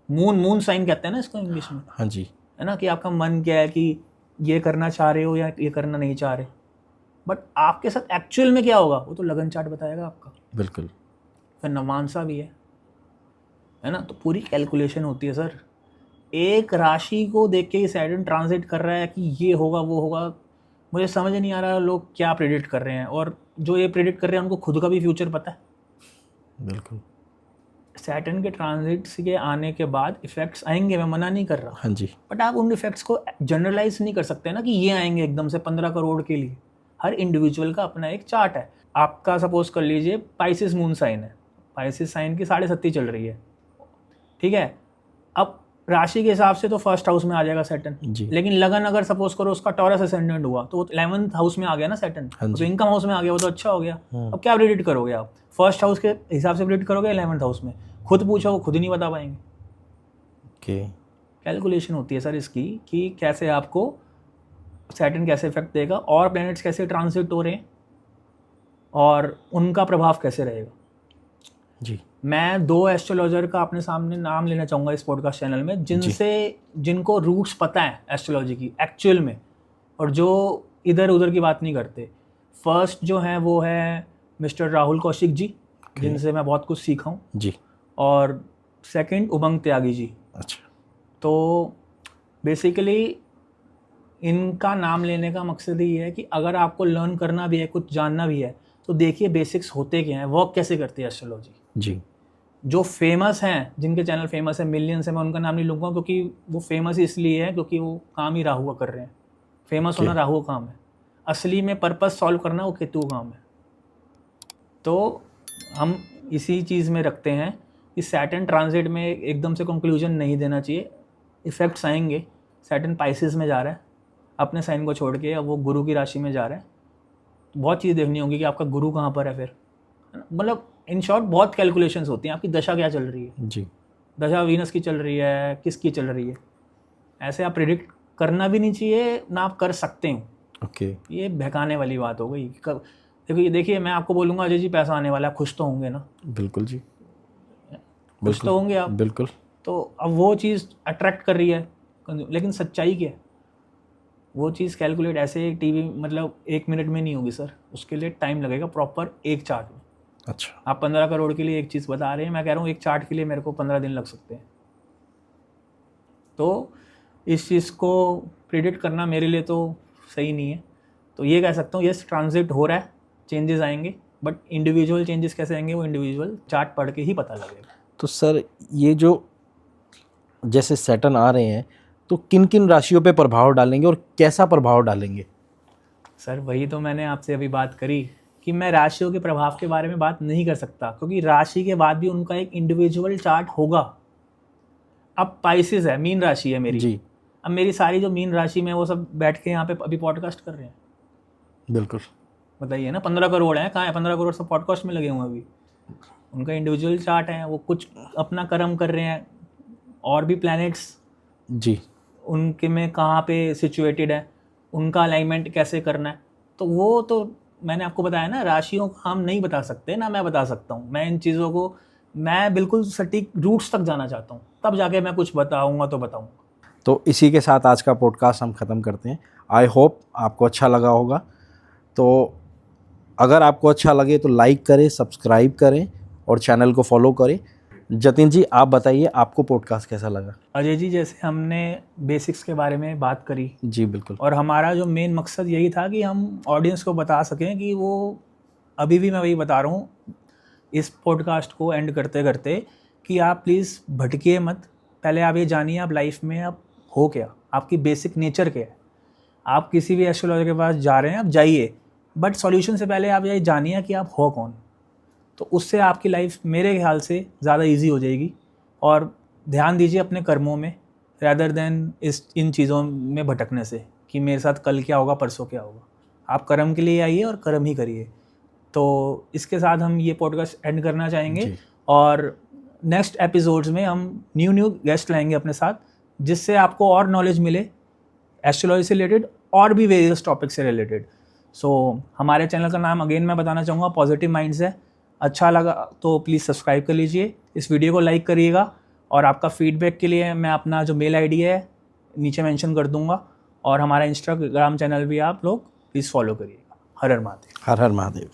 B: मून साइन कहते हैं ना इसको इंग्लिश में,
A: हाँ जी,
B: है ना, कि आपका मन क्या है, कि ये करना चाह रहे हो या ये करना नहीं चाह रहे, बट आपके साथ एक्चुअल में क्या होगा वो तो लगन चार्ट बताएगा आपका।
A: बिल्कुल।
B: फिर नवांसा भी है ना, तो पूरी कैलकुलेशन होती है सर। एक राशि को देख के ही सैटर्न ट्रांजिट कर रहा है कि ये होगा वो होगा, मुझे समझ नहीं आ रहा लोग क्या प्रेडिक्ट कर रहे हैं, और जो ये प्रेडिक्ट कर रहे हैं उनको खुद का भी फ्यूचर पता है।
A: बिल्कुल।
B: सैटर्न के ट्रांजिट्स के आने के बाद इफेक्ट्स आएंगे, मैं मना नहीं कर रहा,
A: हाँ जी।
B: बट आप उन इफेक्ट्स को जनरलाइज नहीं कर सकते ना कि ये आएंगे एकदम से 15 करोड़ के लिए। हर इंडिविजुअल का अपना एक चार्ट है। आपका सपोज कर लीजिए पाइसिस मून साइन है, पाइसिस साइन की 37.5 चल रही है, ठीक है। अब राशि के हिसाब से तो फर्स्ट हाउस में आ जाएगा सैटर्न, लेकिन लगन अगर सपोज करो उसका टॉरस असेंडेंट हुआ तो वो 11th हाउस में आ गया ना सैटर्न, तो इनकम हाउस में आ गया, वो तो अच्छा हो गया। अब क्या प्रेडिक्ट करोगे आप, फर्स्ट हाउस के हिसाब से प्रेडिक्ट करोगे 11th हाउस में, खुद पूछो वो खुद ही नहीं बता पाएंगे। कैलकुलेशन होती है सर इसकी कि कैसे आपको सैटर्न कैसे इफेक्ट देगा और प्लैनेट्स कैसे ट्रांजिट हो रहे हैं और उनका प्रभाव कैसे रहेगा
A: जी।
B: मैं 2 एस्ट्रोलॉजर का अपने सामने नाम लेना चाहूँगा इस पॉडकास्ट चैनल में, जिनको रूट्स पता है एस्ट्रोलॉजी की एक्चुअल में, और जो इधर उधर की बात नहीं करते। फर्स्ट जो है वो है मिस्टर राहुल कौशिक जी, जिनसे मैं बहुत कुछ सीखा हूँ
A: जी,
B: और सेकंड उमंग त्यागी जी।
A: अच्छा।
B: तो बेसिकली इनका नाम लेने का मकसद ही है कि अगर आपको लर्न करना भी है, कुछ जानना भी है, तो देखिए बेसिक्स होते क्या हैं, वर्क कैसे करती है एस्ट्रोलॉजी
A: जी।
B: जो फेमस हैं, जिनके चैनल फेमस है, मिलियंस है, मैं उनका नाम नहीं लूँगा क्योंकि वो फेमस इसलिए है क्योंकि वो काम ही राहु का कर रहे हैं। फेमस होना राहु का काम है, असली में पर्पस सॉल्व करना वो केतु का काम है। तो हम इसी चीज़ में रखते हैं कि सैटर्न ट्रांजिट में एकदम से कंक्लूजन नहीं देना चाहिए, इफेक्ट्स आएंगे। सैटर्न पाइसेस में जा रहा है अपने साइन को छोड़ के, अब वो गुरु की राशि में जा रहा है, तो बहुत चीज़ देखनी होगी कि आपका गुरु कहाँ पर है फिर, मतलब इन शॉर्ट बहुत कैलकुलेशंस होती हैं। आपकी दशा क्या चल रही है
A: जी,
B: दशा वीनस की चल रही है, किसकी चल रही है, ऐसे आप प्रिडिक्ट करना भी नहीं चाहिए ना आप कर सकते हो। ये बहकाने वाली बात हो गई। देखिए मैं आपको बोलूँगा अजय जी पैसा आने वाला है, खुश तो होंगे ना?
A: बिल्कुल जी,
B: खुश तो होंगे आप,
A: बिल्कुल।
B: तो अब वो चीज़ अट्रैक्ट कर रही है, लेकिन सच्चाई क्या है? वो चीज़ कैलकुलेट ऐसे टीवी मतलब 1 मिनट में नहीं होगी सर, उसके लिए टाइम लगेगा प्रॉपर एक चार्ट में।
A: अच्छा,
B: आप 15 करोड़ के लिए एक चीज़ बता रहे हैं, मैं कह रहा हूँ एक चार्ट के लिए मेरे को 15 दिन लग सकते हैं। तो इस चीज़ को प्रिडिक्ट करना मेरे लिए तो सही नहीं है। तो ये कह सकता हूँ यस ट्रांजिट हो रहा है, चेंजेस आएंगे, बट इंडिविजुअल चेंजेस कैसे आएंगे वो इंडिविजुअल चार्ट पढ़ के ही पता लगेगा।
A: तो सर ये जो जैसे सैटर्न आ रहे हैं तो किन किन राशियों पे प्रभाव डालेंगे और कैसा प्रभाव डालेंगे?
B: सर वही तो मैंने आपसे अभी बात करी कि मैं राशियों के प्रभाव के बारे में बात नहीं कर सकता, क्योंकि राशि के बाद भी उनका एक इंडिविजुअल चार्ट होगा। अब पाइसेस है, मीन राशि है मेरी
A: जी,
B: अब मेरी सारी जो मीन राशि में वो सब बैठ के यहाँ पे अभी पॉडकास्ट कर रहे हैं।
A: बिल्कुल।
B: बताइए ना, 15 करोड़ हैं, कहाँ है 15 करोड़? सब पॉडकास्ट में लगे हुए हैं अभी। उनका इंडिविजुअल चार्ट है, वो कुछ अपना कर्म कर रहे हैं, और भी प्लैनेट्स
A: जी,
B: उनके में कहाँ पे सिचुएटेड है, उनका अलाइनमेंट कैसे करना है, तो वो तो मैंने आपको बताया ना, राशियों को हम नहीं बता सकते ना, मैं बता सकता हूँ। मैं इन चीज़ों को मैं बिल्कुल सटीक रूट्स तक जाना चाहता हूँ, तब जाके मैं कुछ बताऊँगा तो बताऊँगा।
A: तो इसी के साथ आज का पॉडकास्ट हम ख़त्म करते हैं। आई होप आपको अच्छा लगा होगा। तो अगर आपको अच्छा लगे तो लाइक करें, सब्सक्राइब करें और चैनल को फॉलो करें। जतिन जी आप बताइए आपको पॉडकास्ट कैसा लगा?
B: अजय जी, जैसे हमने बेसिक्स के बारे में बात करी,
A: जी बिल्कुल,
B: और हमारा जो मेन मकसद यही था कि हम ऑडियंस को बता सकें कि वो, अभी भी मैं वही बता रहा हूँ इस पॉडकास्ट को एंड करते करते, कि आप प्लीज़ भटकिए मत। पहले आप ये जानिए आप लाइफ में आप हो क्या, आपकी बेसिक नेचर क्या है। आप किसी भी एस्ट्रोलॉजर के पास जा रहे हैं, आप जाइए, बट सॉल्यूशन से पहले आप ये जानिए कि आप हो कौन। तो उससे आपकी लाइफ मेरे ख्याल से ज़्यादा इजी हो जाएगी। और ध्यान दीजिए अपने कर्मों में, रैदर देन इन चीज़ों में भटकने से कि मेरे साथ कल क्या होगा, परसों क्या होगा। आप कर्म के लिए आइए और कर्म ही करिए। तो इसके साथ हम ये पॉडकास्ट एंड करना चाहेंगे, और नेक्स्ट एपिसोड्स में हम न्यू गेस्ट लाएंगे अपने साथ, जिससे आपको और नॉलेज मिले एस्ट्रोलॉजी से रिलेटेड और भी वेरियस टॉपिक से रिलेटेड। सो हमारे चैनल का नाम अगेन मैं बताना चाहूँगा पॉजिटिव माइंड्स है। अच्छा लगा तो प्लीज़ सब्सक्राइब कर लीजिए, इस वीडियो को लाइक करिएगा, और आपका फीडबैक के लिए मैं अपना जो मेल आईडी है नीचे मेंशन कर दूंगा, और हमारा इंस्टाग्राम चैनल भी आप लोग प्लीज़ फॉलो करिएगा। हर हर महादेव।
A: हर हर महादेव।